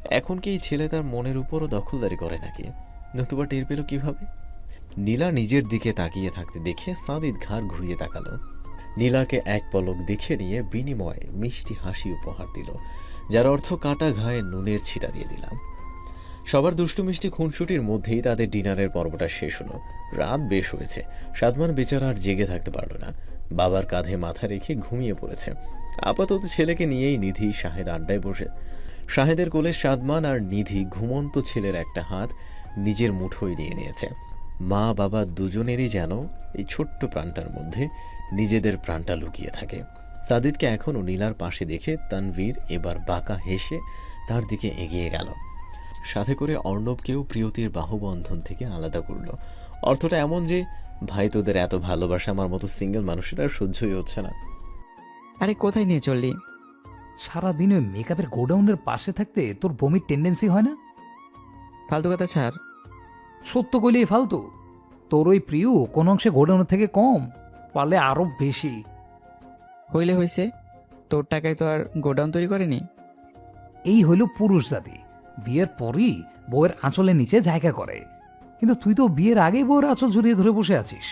এখন কি এই ছেলে তার মনের উপরও দখলদারি করে নাকি? নতুবা টের পেল কিভাবে? নীলা নিজের দিকে তাকিয়ে থাকতে দেখে সাদিদ ঘাড় ঘুরিয়ে তাকালো। নীলাকে এক পলক দেখে নিয়ে বিনিময়ে মিষ্টি হাসি উপহার দিল, যার অর্থ কাটা ঘায়ে নুনের ছিটা দিয়ে দিলাম। সবার দুষ্টু মিষ্টি খুনসুটির মধ্যেই তাদের ডিনারের পর্বটা শেষ হলো। রাত বেশ হয়েছে। সাদমান বেচারা আর জেগে থাকতে পারল না। বাবার কাঁধে মাথা রেখে ঘুমিয়ে পড়েছে। আপাতত ছেলেকে নিয়েই নিধি শাহেদ আড্ডায় বসে। শাহেদের কোলে সাদমান আর নিধি ঘুমন্ত ছেলের একটা হাত নিজের মুঠোয় নিয়ে নিয়েছে। মা বাবা দুজনেরই যেন এই ছোট্ট প্রাণটার মধ্যে নিজেদের প্রাণটা লুকিয়ে থাকে। সাদিদকে এখনও নীলার পাশে দেখে তানভীর এবার বাঁকা হেসে তার দিকে এগিয়ে গেল। সাথে করে অর্ণবকেও প্রিয়তির বাহুবন্ধন থেকে আলাদা করল। অর্থটা এমন যে, ভাই তোদের এত ভালোবাসা আমার মতো সিঙ্গেল মানুষের আর সহ্যই হচ্ছে না। আরে কোথায় নিয়ে চললি? সারাদিন ওই মেকআপের গোডাউনের পাশে থাকতে তোর বমির টেন্ডেন্সি হয় না? ফালতু কথা ছাড়। সত্য কইলেই ফালতু। তোর ওই প্রিয় কোন অংশে গোডাউনের থেকে কম, পারলে আরো বেশি। হইলে হয়েছে, তোর টাকায় তো আর গোডাউন তৈরি করেনি। এই হইল পুরুষ জাতি, বিয়ের পরই বউয়ের আঁচলের নিচে জায়গা করে। কিন্তু তুই তো বিয়ের আগেই বউয়ের আঁচল জড়িয়ে ধরে বসে আছিস।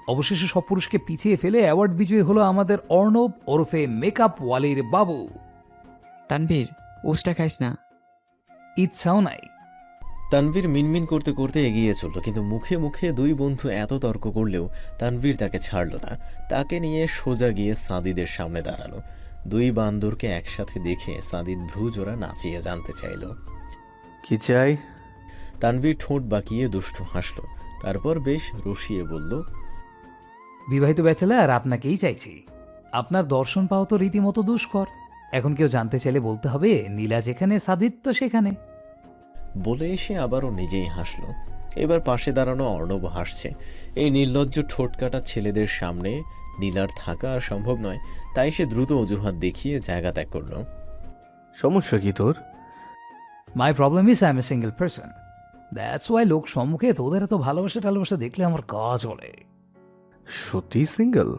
অবশেষে সব পুরুষকে পিছিয়ে ফেলে অ্যাওয়ার্ড বিজয়ী হলো আমাদের অর্ণব ওরফে মেকআপ ওয়ালির বাবু। তানভীর, উষ্টা খাইস না। ইচ্ছাও নাই। তানভীর মিনমিন করতে করতে এগিয়ে চলল, কিন্তু মুখে মুখে দুই বন্ধু এত তর্ক করলেও তানভীর তাকে ছাড়ল না। তাকে নিয়ে সোজা গিয়ে সাদিদের সামনে দাঁড়ালো। দুই বান্দরকে একসাথে দেখে সাদিদ ভ্রুজোড়া নাচিয়ে জানতে চাইল, কি চাই? তানভীর ঠোঁট বাঁকিয়ে দুষ্টু হাসল। তারপর বেশ রসিয়ে বলল, বিবাহিত ব্যাচেলার আপনাকেই চাইছি। আপনার দর্শন পাওয়া তো রীতিমতো দুষ্কর। এখন কেউ জানতে চাইলে বলতে হবে নীলা যেখানে সাদিদ তো সেখানে। বলে এসে আবারও নিজেই হাসল। এবার পাশে দাঁড়ানো অর্ণব হাসছে। এই নির্লজ্জ ঠোঁটকাটা ছেলেদের সামনে নীলার থাকা আর সম্ভব নয়, তাই সে দ্রুত অজুহাত দেখিয়ে জায়গা ত্যাগ করল। সমস্যা কি তোর? My problem is I M a single person. That's why লোক সম্মুখে তোদের এত ভালোবাসা দেখলে আমার গা জ্বলে। সত্যি সিঙ্গেল?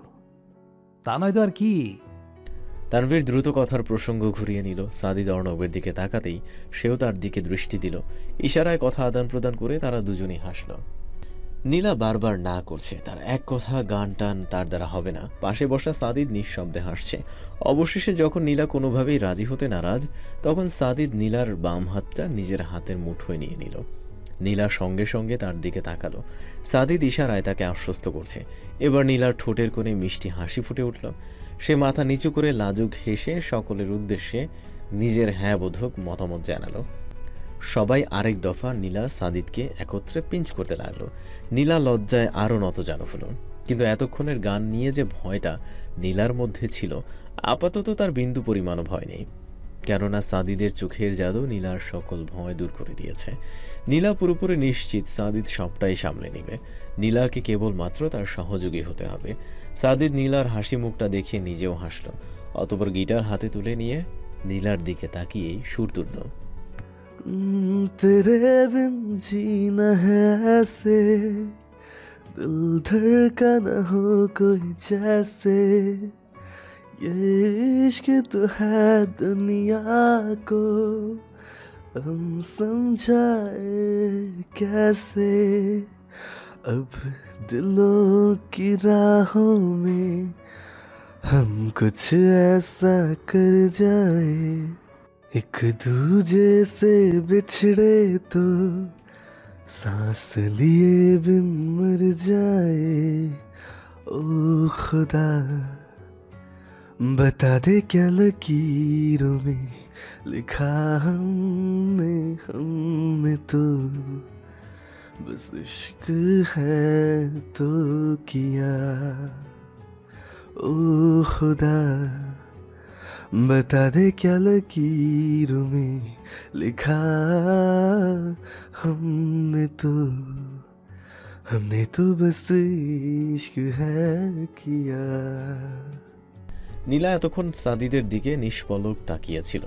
তা নয় তো আর কি। তানভীর দ্রুত কথার প্রসঙ্গ ঘুরিয়ে নিল। সাদিদ অর্ণবের দিকে তাকাতেই সেও তার দিকে দৃষ্টি দিল। ইশারায় কথা আদান প্রদান করে তারা দুজনেই হাসল। নীলা বারবার না করছে, তার এক কথা গান টান তার দ্বারা হবে না। পাশে বসা সাদিদ নিঃশব্দে হাসছে। অবশেষে যখন নীলা কোনোভাবেই রাজি হতে নারাজ, তখন সাদিদ নীলার বাম হাতটা নিজের হাতের মুঠোয় নিয়ে নিল। নীলা সঙ্গে সঙ্গে তার দিকে তাকালো। সাদিদ ইশারায় তাকে আশ্বস্ত করছে। এবার নীলার ঠোঁটের কোণে মিষ্টি হাসি ফুটে উঠল। সে মাথা নিচু করে লাজুক হেসে সকলের উদ্দেশ্যে নিজের হ্যাঁ বোধক মতামত জানালো। সবাই আরেক দফা নীলা সাদিদকে একত্রে পিঞ্চ করতে লাগলো। নীলা লজ্জায় আরও নতজানু হলো। কিন্তু এতক্ষণের গান নিয়ে যে ভয়টা নীলার মধ্যে ছিল, আপাতত তার বিন্দু পরিমাণও ভয় নেই। কেননা সাদিদের চোখের জাদু নীলার সকল ভয় দূর করে দিয়েছে। নীলা পুরোপুরি নিশ্চিত সাদিদ সবটাই সামলে নেবে। নীলাকে কেবলমাত্র তার সহযোগী হতে হবে। সাদিদ নীলার হাসি মুখটা দেখে নিজেও হাসল। অতঃপর গিটার হাতে তুলে নিয়ে নীলার দিকে তাকিয়েই সুর তুলল, तेरे बिन जीना है ऐसे, दिल धड़का न हो कोई जैसे, ये इश्क तो है दुनिया को हम समझाए कैसे, अब दिलों की राहों में हम कुछ ऐसा कर जाए एक दूजे से बिछड़े तो सांस लिए बिन मर जाए। ओ खुदा बता दे क्या लकीरों में लिखा हमने तो बस इश्क है तो किया। ओ खुदा बता दे क्या लकीरों में लिखा हमने तो बस इश्क है किया। নীলা এতক্ষণ সাদিদের দিকে নিষ্পলক তাকিয়েছিল।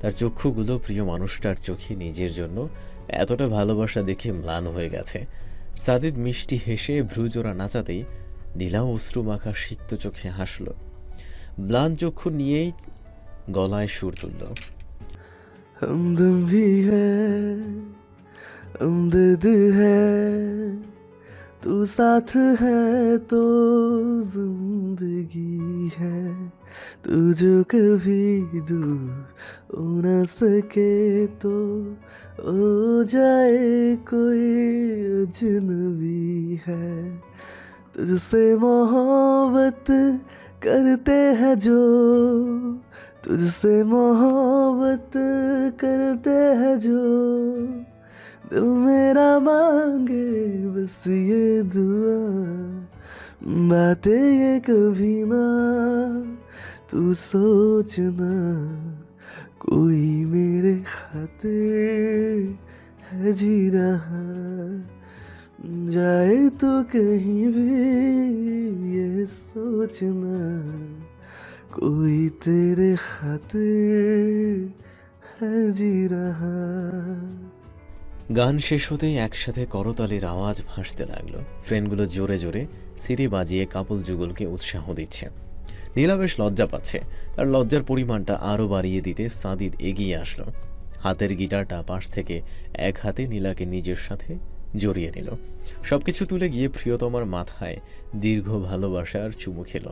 তার চক্ষুগুলো প্রিয় মানুষটার চোখে নিজের জন্য এতটা ভালোবাসা দেখে ম্লান হয়ে গেছে। সাদিদ মিষ্টি হেসে ভ্রুজোড়া নাচাতেই নীলা অশ্রুমাখা সিক্ত চোখে হাসল। ম্লান চক্ষু নিয়েই গলায় সুর তুলল। हमदम भी है हमदर्द है तू साथ है तो जिंदगी है। तू जो कभी दूर हो न सके तो हो जाए कोई अजनबी है। तुझसे मोहब्बत करते हैं जो तुझसे मोहब्बत करते हैं जो दिल मेरा मांगे बस ये दुआ बातें ये कभी ना तू सोचना कोई मेरे खातिर है जी रहा जाए तो कहीं भी ये सोचना कोई तेरे खातिर है जी रहा। গান শেষ হতেই একসাথে করতালির আওয়াজ ভাসতে লাগলো। ফ্রেন্ডগুলো জোরে জোরে সিরি বাজিয়ে কাপল যুগলকে উৎসাহ দিচ্ছে। নীলা বেশ লজ্জা পাচ্ছে। তার লজ্জার পরিমাণটা আরও বাড়িয়ে দিতে সাদিদ এগিয়ে আসলো। হাতের গিটারটা পাশ থেকে এক হাতে নীলাকে নিজের সাথে জড়িয়ে নিল। সবকিছু তুলে গিয়ে প্রিয়তমার মাথায় দীর্ঘ ভালোবাসার চুমু খেল।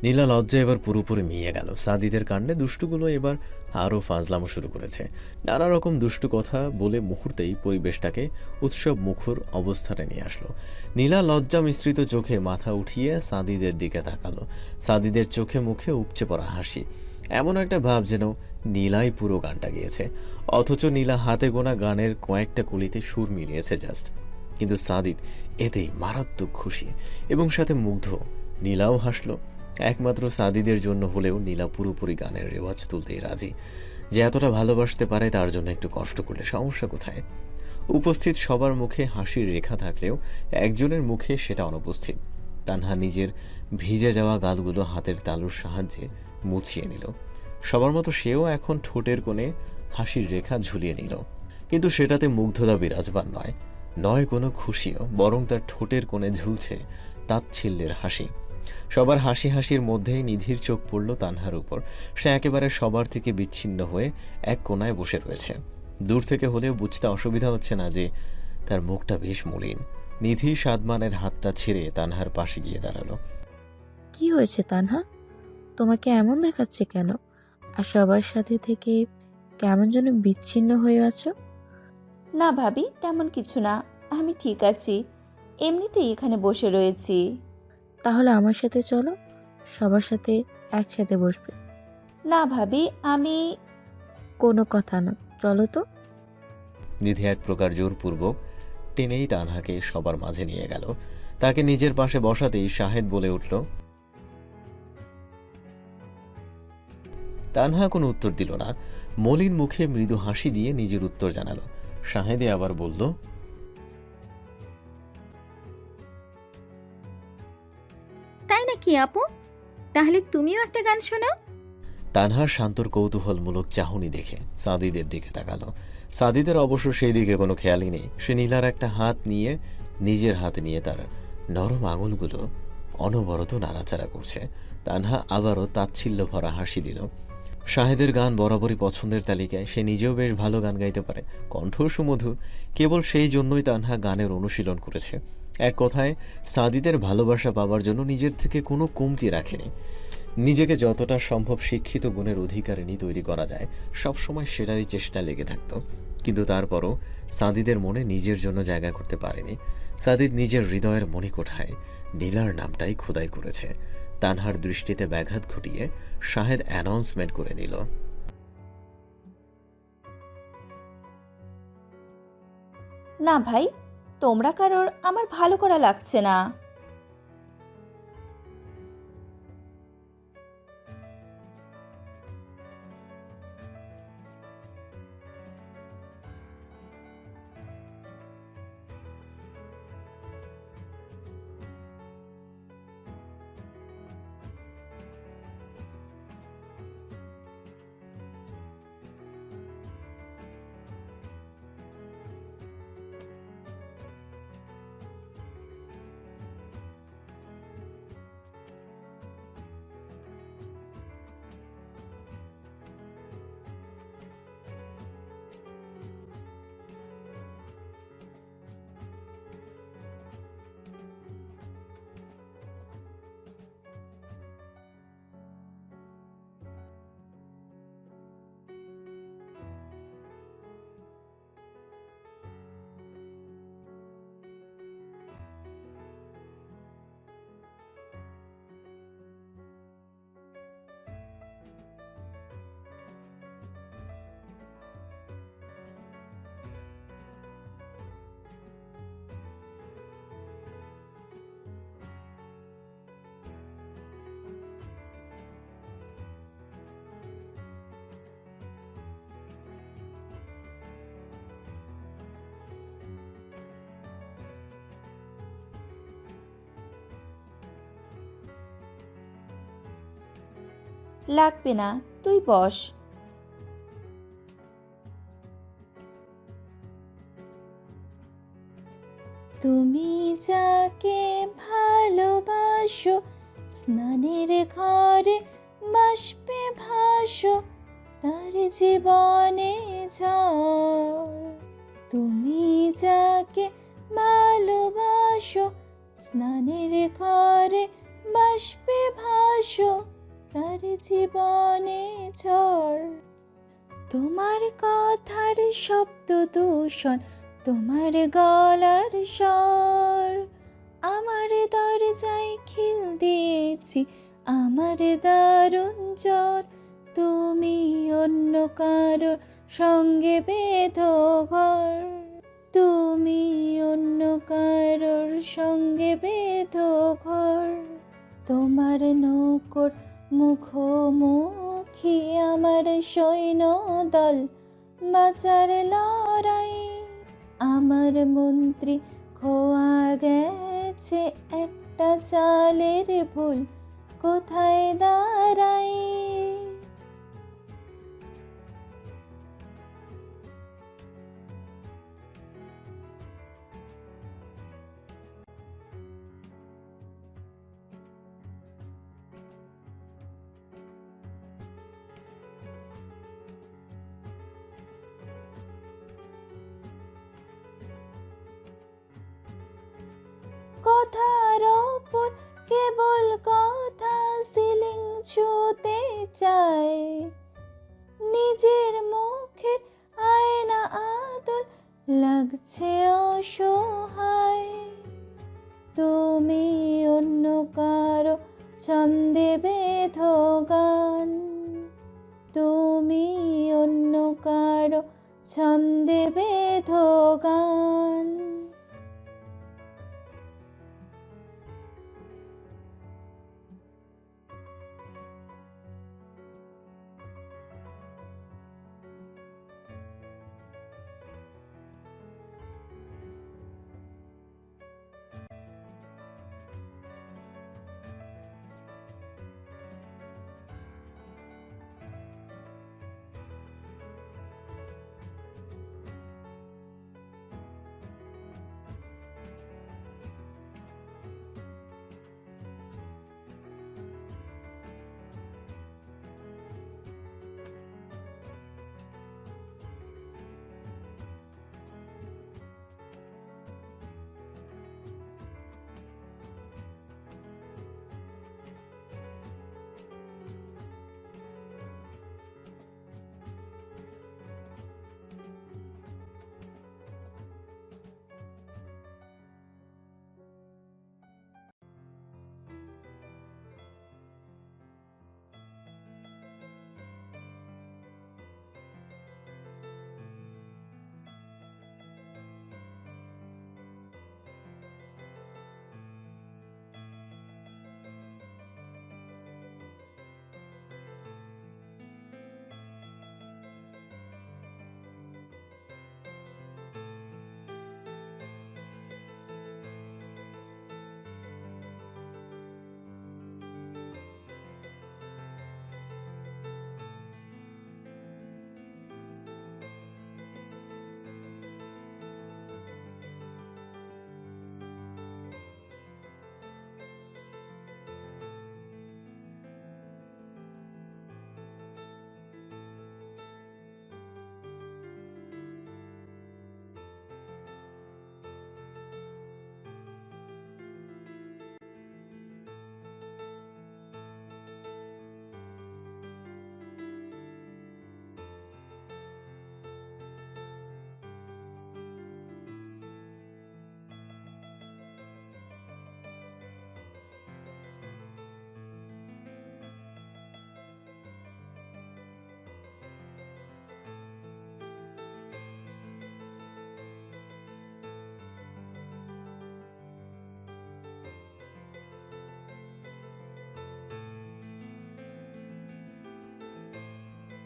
নীলা লজ্জা এবার পুরোপুরি মিয়ে গেল। সাদিদের কাণ্ডে দুষ্টুগুলো এবার আরও ফাজলামো শুরু করেছে। নানা রকম দুষ্টু কথা বলে মুহূর্তেই পরিবেশটাকে উৎসব মুখর অবস্থানে নিয়ে আসলো। নীলা লজ্জা মিশ্রিত চোখে মাথা উঠিয়ে সাদিদের দিকে তাকালো। সাদিদের চোখে মুখে উপচে পড়া হাসি, এমন একটা ভাব যেন নীলাই পুরো গানটা গেয়েছে, অথচ নীলা হাতে গোনা গানের কয়েকটা কলিতে সুর মিলিয়েছে জাস্ট। কিন্তু সাদিদ এতেই মারাত্মক খুশি এবং সাথে মুগ্ধ। নীলাও হাসলো। একমাত্র সাদিদের জন্য হলেও নীলা পুরোপুরি গানের রেওয়াজ তুলতেই রাজি। যে এতটা ভালোবাসতে পারে তার জন্য একটু কষ্ট করলে সমস্যা কোথায়? উপস্থিত সবার মুখে হাসির রেখা থাকলেও একজনের মুখে সেটা অনুপস্থিত। তানহা নিজের ভিজে যাওয়া গালগুলো হাতের তালুর সাহায্যে মুছিয়ে নিল। সবার মতো সেও এখন ঠোঁটের কোণে হাসির রেখা ঝুলিয়ে নিল। কিন্তু সেটাতে মুগ্ধতা বিরাজমান নয় কোনো খুশিও, বরং তার ঠোঁটের কোণে ঝুলছে তাচ্ছিল্যের হাসি। সবার হাসি হাসির মধ্যেই নিধির চোখ পড়ল তানহার উপর। সে একেবারে সবার থেকে বিচ্ছিন্ন হয়ে এক কোণায় বসে রয়েছে। দূর থেকে হলেও বুঝতে অসুবিধা হচ্ছে না যে তার মুখটা বেশ মলিন। নিধি সাদমানের হাতটা ছেড়ে তানহার পাশে গিয়ে দাঁড়ালো। কি হয়েছে তানহা? তোমাকে এমন দেখাচ্ছে কেন? আর সবার সাথে থেকে কেমন যেন বিচ্ছিন্ন হয়ে আছো? না ভাবি, তেমন কিছু না, আমি ঠিক আছি, এমনিতেই এখানে বসে রয়েছি। তাহলে আমার সাথে চলো, সবার সাথে একসাথে বসবে। না ভাবি, আমি কোনো কথা না, চলো তো। নিধি এক প্রকার জোরপূর্বক টেনেই তানহাকে সবার মাঝে নিয়ে গেল। তাকে নিজের পাশে বসাতেই শাহেদ বলে উঠল। তানহা কোনো উত্তর দিল না। মলিন মুখে মৃদু হাসি দিয়ে নিজের উত্তর জানালো। শাহেদে আবার বলল, তাই নাকি আপু? তাহলে তুমিও একটা গান শোনাও। তানহার শান্তর কৌতূহলমূলক চাহনি দেখে সাদিদের দিকে তাকালো। সাদিদের অবশ্য সেই দিকে কোনো খেয়ালই নেই। সে নীলার একটা হাত নিয়ে নিজের হাতে নিয়ে তার নরম আঙুলগুলো অনবরত নাড়াচাড়া করছে। তানহা আবারও তাচ্ছিল্য ভরা হাসি দিল। শাহেদের গান বরাবরই পছন্দের তালিকায়। সে নিজেও বেশ ভালো গান গাইতে পারে, কণ্ঠ সুমধুর। কেবল সেই জন্যই তানহা গানের অনুশীলন করেছে। এক কথায় সাদিদের ভালোবাসা পাওয়ার জন্য নিজের থেকে কোনো কমতি রাখেনি। নিজেকে যতটা সম্ভব শিক্ষিত গুণের অধিকারিণী তৈরি করা যায় সবসময় সেটারই চেষ্টা লেগে থাকত। কিন্তু তারপরও সাদিদের মনে নিজের জন্য জায়গা করতে পারেনি। সাদিদ নিজের হৃদয়ের মণিকোঠায় নীলার নামটাই খোদাই করেছে। তানহার দৃষ্টিতে ব্যাঘাত ঘটিয়ে শাহেদ অ্যানাউন্সমেন্ট করে দিল, না ভাই, তোমরা কারোর আমার ভালো করা লাগছে না। লাগবে না, তুই বস। তুমি যাকে ভালোবাসো, স্নানের ঘরে বাষ্পে ভাসো, তার জীবনে ঝড়। তুমি যাকে ভালোবাসো, স্নানের ঘরে বাষ্পে ভাসো, তার জীবনে ঝড়। তোমার কথার শব্দ দূষণ, তোমার গলার স্বর, আমার দরজায় খিল দিয়েছি, আমার দারুণ জ্বর। তুমি অন্য কারোর সঙ্গে বেঁধো ঘর, তুমি অন্য কারোর সঙ্গে বেঁধো ঘর। তোমার নৌকর মুখোমুখি আমার সৈন্য দল, বাঁচার লড়াই। আমার মন্ত্রী খোয়া গেছে, একটা চালের ভুল কোথায় দাঁড়াই। কথার ওপর কেবল কথা সিলিং ছুঁতে চায়, নিজের মুখের আয়না আদল লাগছে অসহায়। তুমি অন্য কারো ছন্দে বেঁধো গান, তুমি অন্য কারো ছন্দে বেঁধো গান।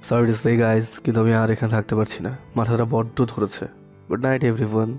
সরি টু সে গাইজ, কিন্তু আমি আর এখানে থাকতে পারছি না, মাথাটা বড্ড ধরেছে। Good night everyone.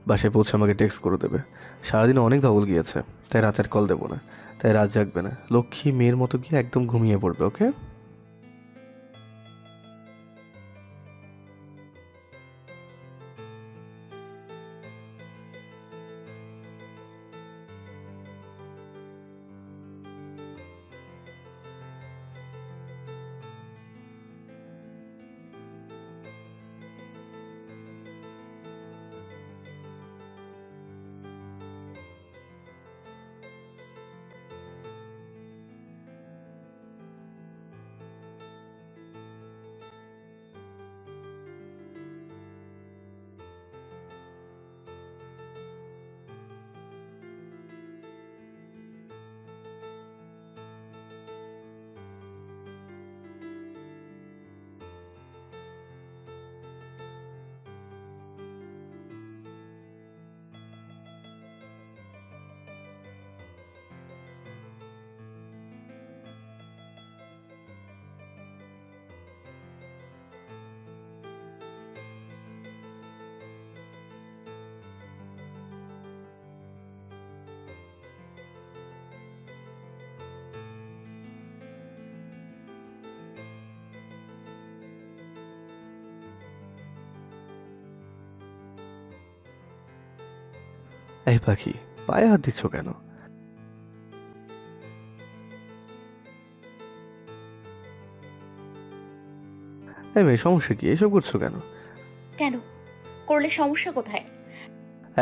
বাসায় পৌঁছে আমাকে টেক্সট করে দেবে। সারাদিন অনেক ধকল গিয়েছে, তাই রাতের কল দেবো না, তাই রাত জাগবে না, লক্ষ্মী মেয়ের মতো গিয়ে একদম ঘুমিয়ে পড়বে। ওকে? এই পাখি, পায়ে হাত দিচ্ছ কেন? এই মেয়ে, সমস্যা কি? এসব করছো কেন? কেন করলে সমস্যা কোথায়?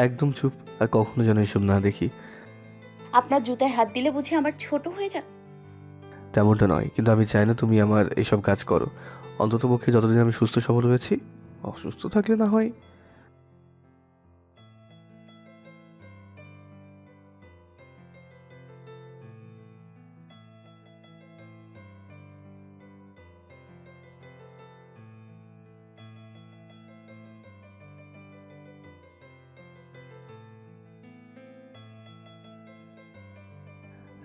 একদম চুপ, আর কখনো যেন এসব না দেখি। আপনার জুতায় হাত দিলে বুঝি আমার ছোট হয়ে যায়? তেমনটা নয়, কিন্তু আমি চাই না তুমি আমার এসব কাজ করো। অন্ততপক্ষে যতদিন আমি সুস্থ সবল হয়েছি। অসুস্থ থাকলে না হয়।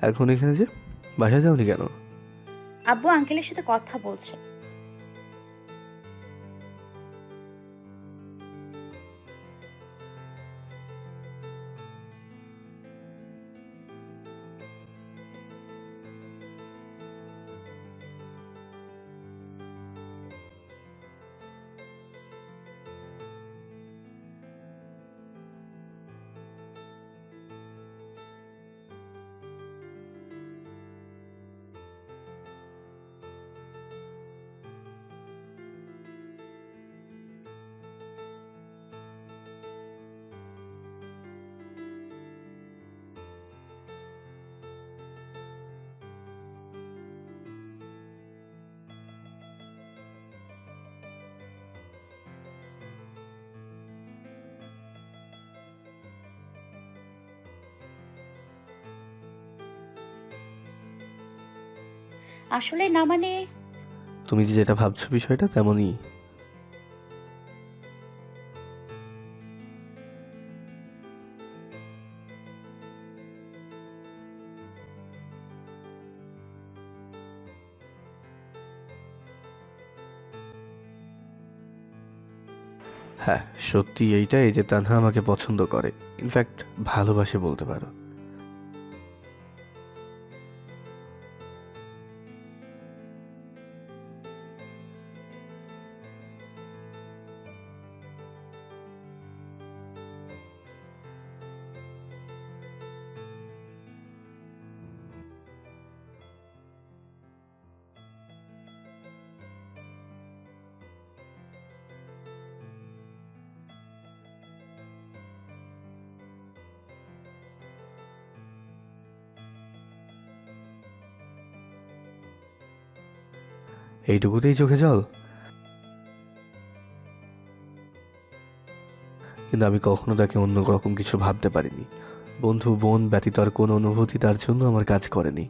এখন এখানে যে বাসায় যাওনি কেন? আব্বু আঙ্কেলের সাথে কথা বলছে। আসলে না মানে তুমি যে যেটা ভাবছো বিষয়টা তেমনই। হ্যাঁ, সত্যি এইটাই যে তানহা আমাকে পছন্দ করে, ইনফ্যাক্ট ভালোবাসে বলতে পারো। এইটুকুতেই চোখে জল? কিন্তু আমি কখনো তাকে অন্য রকম কিছু ভাবতে পারিনি। বন্ধু বোন ব্যতীত আর কোনো অনুভূতি তার জন্য আমার কাজ করেনি।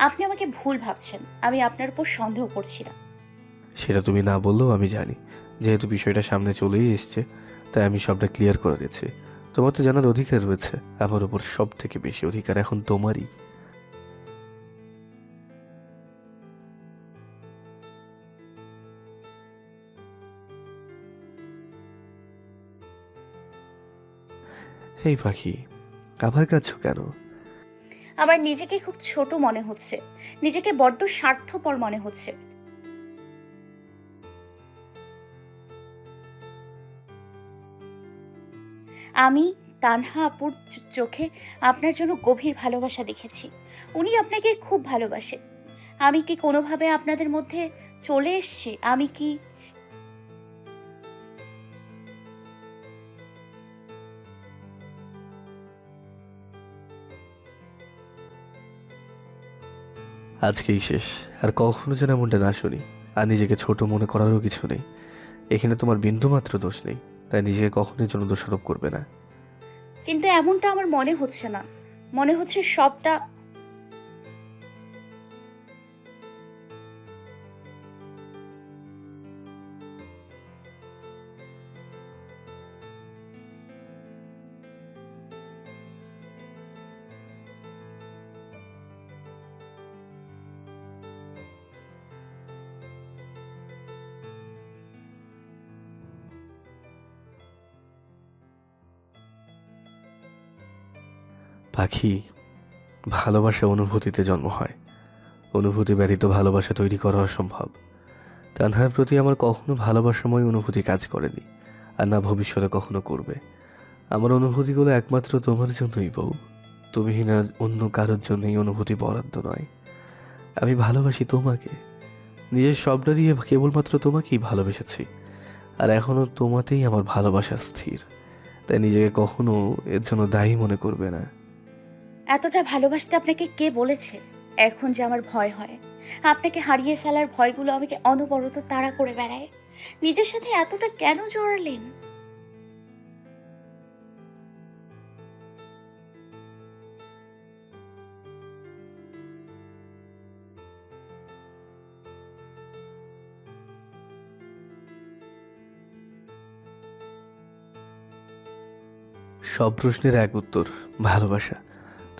আপনি আমাকে ভুল ভাবছেন, আমি আপনার উপর সন্দেহ করছি না। সেটা তুমি না বললেও আমি জানি। যেহেতু বিষয়টা সামনে চলেই এসছে, তাই আমি সবটা ক্লিয়ার করে দিচ্ছি। তোমার তো জানার অধিকার রয়েছে, আমার উপর সব থেকে বেশি অধিকার এখন তোমারই। এই পাখি, আবার কাঁদছো কেন? আমার নিজেকে খুব ছোট মনে হচ্ছে, নিজেকে বড্ড স্বার্থপর মনে হচ্ছে। আমি তানহা আপুর চোখে আপনার জন্য গভীর ভালোবাসা দেখেছি। উনি আপনাকে খুব ভালোবাসে। আমি কি কোনোভাবে আপনাদের মধ্যে চলে এসেছি? আমি কি আজকেই শেষ, আর কখনো যেন এমনটা না শুনি। আর নিজেকে ছোট মনে করারও কিছু নেই। এখানে তোমার বিন্দুমাত্র দোষ নেই, তাই নিজেকে কখনোই যেন দোষারোপ করবে না। কিন্তু এমনটা আমার মনে হচ্ছে না, মনে হচ্ছে সবটা। পাখি, ভালোবাসা অনুভূতিতে জন্ম হয়। অনুভূতি ব্যতীত ভালোবাসা তৈরি করা অসম্ভব। তানহার প্রতি আমার কখনো ভালোবাসাময় অনুভূতি কাজ করেনি, আর না ভবিষ্যতে কখনো করবে। আমার অনুভূতিগুলো একমাত্র তোমার জন্যই বউ। তুমি না অন্য কারোর জন্য এই অনুভূতি বরাদ্দ নয়। আমি ভালোবাসি তোমাকে, নিজের সবটা দিয়ে কেবলমাত্র তোমাকেই ভালোবেসেছি। আর এখনো তোমাতেই আমার ভালোবাসা স্থির, তাই নিজেকে কখনো এর জন্য দায়ী মনে করবে না। এতটা ভালোবাসতে আপনাকে কে বলেছে? এখন যে আমার ভয় হয়, আপনাকে হারিয়ে ফেলার ভয়গুলো আমাকে অনবরত তাড়া করে বেড়ায়। নিজের সাথে এতটা কেন জড়ালেন? সব প্রশ্নের এক উত্তর, ভালোবাসা।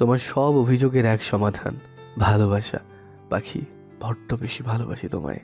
তোমার সব অভিযোগের এক সমাধান, ভালোবাসা। পাখি, বড্ড বেশি ভালোবাসি তোমায়।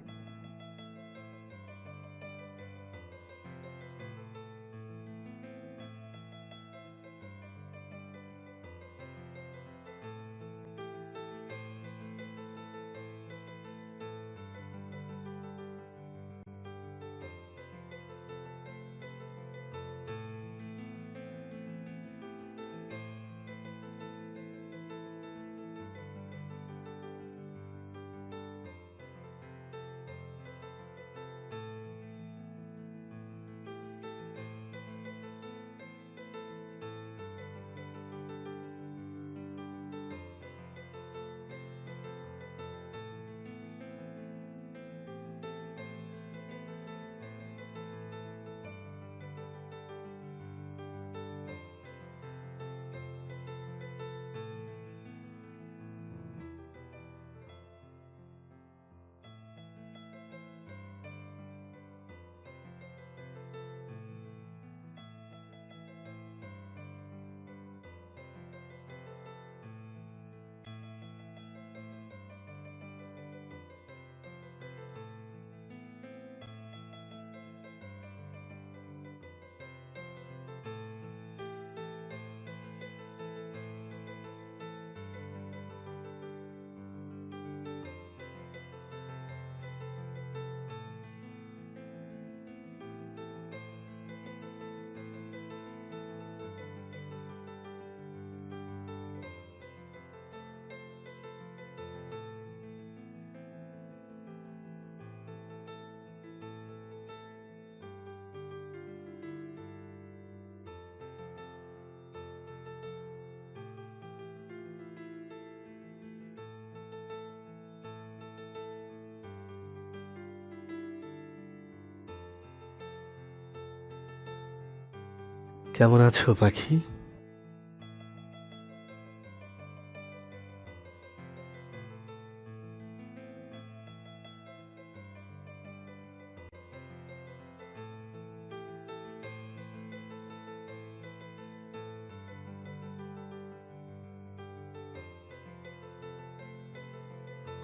কেমন আছো পাখি?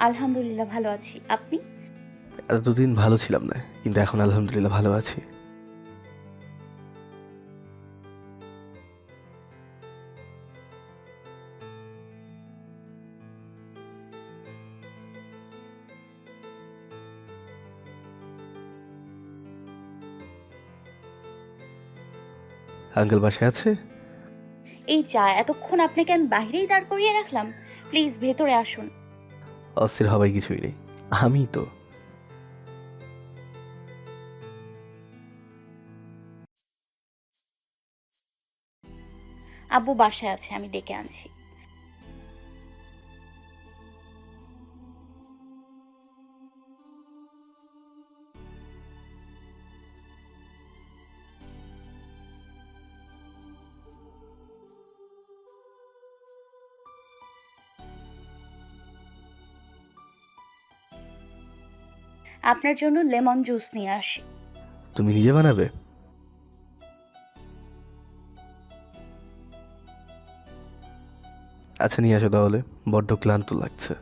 আলহামদুলিল্লাহ ভালো আছি। আপনি? এতদিন ভালো ছিলাম না, কিন্তু এখন আলহামদুলিল্লাহ ভালো আছি। আঙ্কেল বাসায় আছে? এই যা, এতক্ষণ আপনাকে আমি বাইরেই দাঁড় করিয়ে রাখলাম। প্লিজ ভেতরে আসুন। অস্থির হবাই কিছুই নেই, আমি তো। আব্বু বাসায় আছে, আমি ডেকে আনছি। আপনার জন্য লেমন জুস নিয়ে আসি। তুমি নিজে বানাবে? আচ্ছা নিয়ে আসো তাহলে, বড্ড ক্লান্ত লাগছে।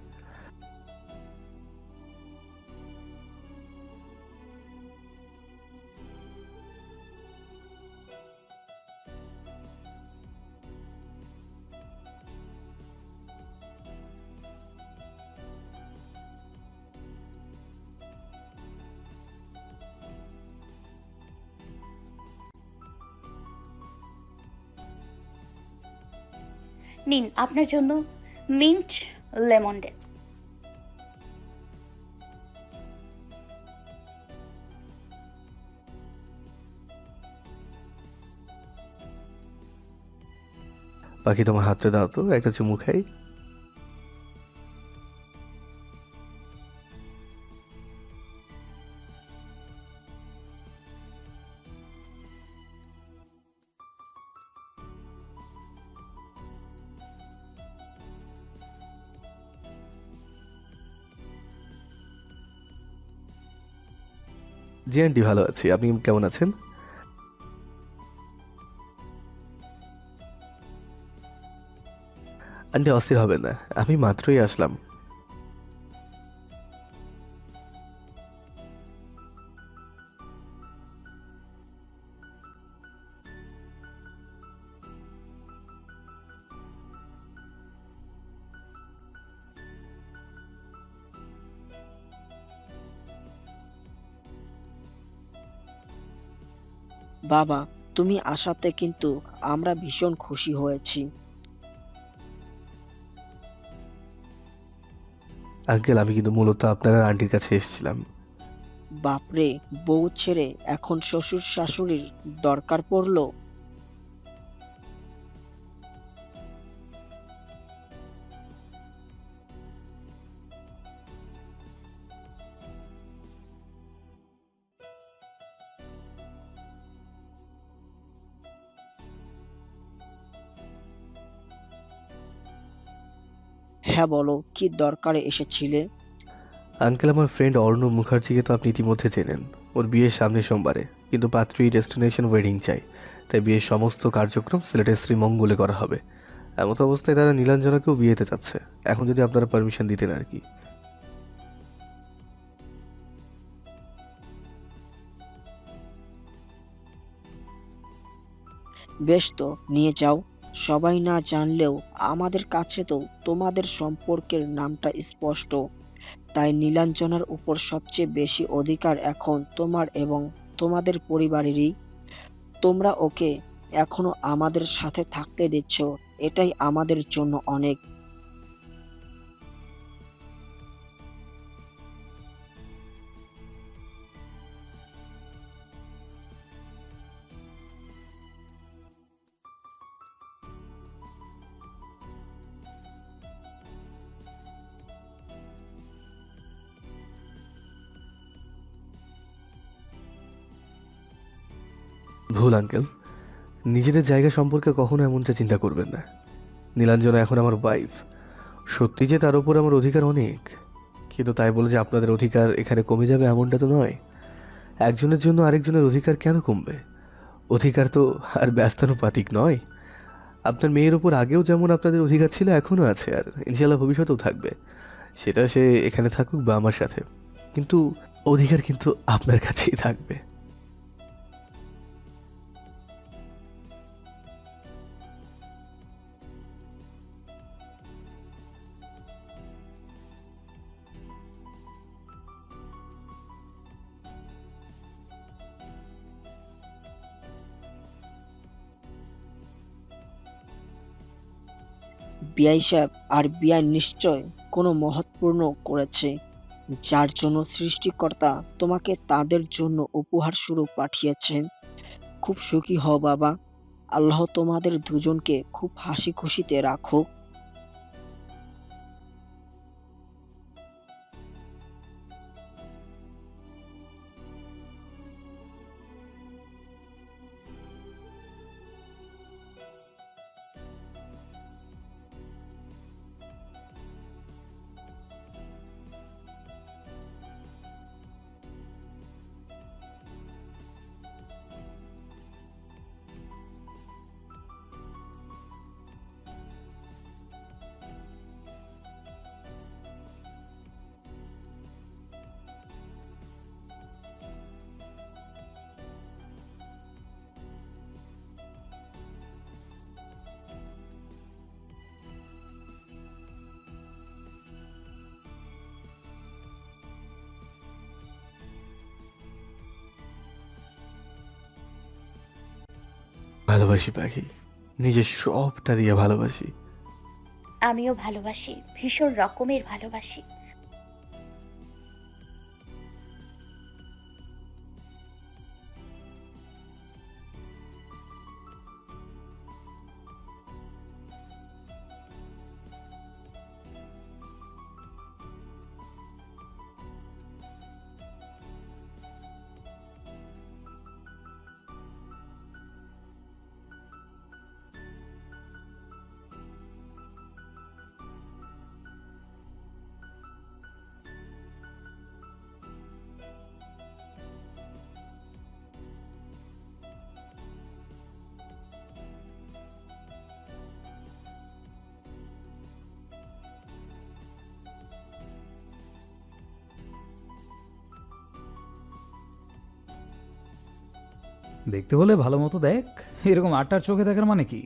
নিন আপনার জন্য মিন্ট লেমন্ডে। পাখি তোমার হাতে দাও তো, একটা চুমু খাই। জি আন্টি ভালো আছি, আপনি কেমন আছেন? আন্টি অস্থির হবে না, আমি মাত্রই আসলাম। বাবা, তুমি আসাতে কিন্তু আমরা ভীষণ খুশি হয়েছি। আঙ্কেল আমি কিন্তু মূলত আপনার আর আন্টির কাছে এসেছিলাম। বাপরে, বউ ছেড়ে এখন শ্বশুর শাশুড়ির দরকার পড়লো? হ্যাঁ বলো, কি দরকারে এসেছিলে? আঙ্কেল আমার ফ্রেন্ড অর্ণব মুখার্জিকে তো আপনি ইতিমধ্যে চেনেন। ওর বিয়ের সামনের সোমবারে, কিন্তু পাত্রী ডেস্টিনেশন ওয়েডিং চাই, তাই বিয়ের সমস্ত কার্যক্রম সিলেটের শ্রীমঙ্গলে করা হবে। এমত অবস্থায় তারা নীলাঞ্জনাকেও বিয়েতে চাচ্ছে, এখন যদি আপনারা পারমিশন দিতেন আর কি। বেশ তো, নিয়ে যাও। সবাই না জানলেও আমাদের কাছে তো তোমাদের সম্পর্কের নামটা স্পষ্ট। তাই নীলাঞ্জনার উপর সবচেয়ে বেশি অধিকার এখন তোমার এবং তোমাদের পরিবারেরই। তোমরা ওকে এখনো আমাদের সাথে থাকতে দিচ্ছ, এটাই আমাদের জন্য অনেক। ভুল আঙ্কেল, নিজেদের জায়গা সম্পর্কে কখনো এমনটা চিন্তা করবেন না। নীলাঞ্জনা এখন আমার ওয়াইফ। সত্যি যে তার উপর আমার অধিকার অনেক, কিন্তু তাই বলে যে আপনাদের অধিকার এখানে কমে যাবে এমনটা তো নয়। একজনের জন্য আরেকজনের অধিকার কেন কমবে? অধিকার তো আর ব্যস্তানুপাতিক নয়। আপনার মেয়ের ওপর আগেও যেমন আপনাদের অধিকার ছিল, এখনও আছে, আর ইনশাল্লাহ ভবিষ্যতেও থাকবে। সেটা সে এখানে থাকুক বা আমার সাথে, কিন্তু অধিকার কিন্তু আপনার কাছেই থাকবে। বিআই সাহেব আর বিআই নিশ্চয় কোনো মহৎপূর্ণ করেছে, যার জন্য সৃষ্টিকর্তা তোমাকে তাদের জন্য উপহার স্বরূপ পাঠিয়েছেন। খুব সুখী হও বাবা। আল্লাহ তোমাদের দুজনকে খুব হাসি খুশিতে রাখুক। ভালোবাসি পাখি, নিজের সবটা দিয়ে ভালোবাসি। আমিও ভালোবাসি, ভীষণ রকমের ভালোবাসি। দেখতে হলে ভালো মতো দেখ। এরকম আটটার চোখে দেখার মানে কি?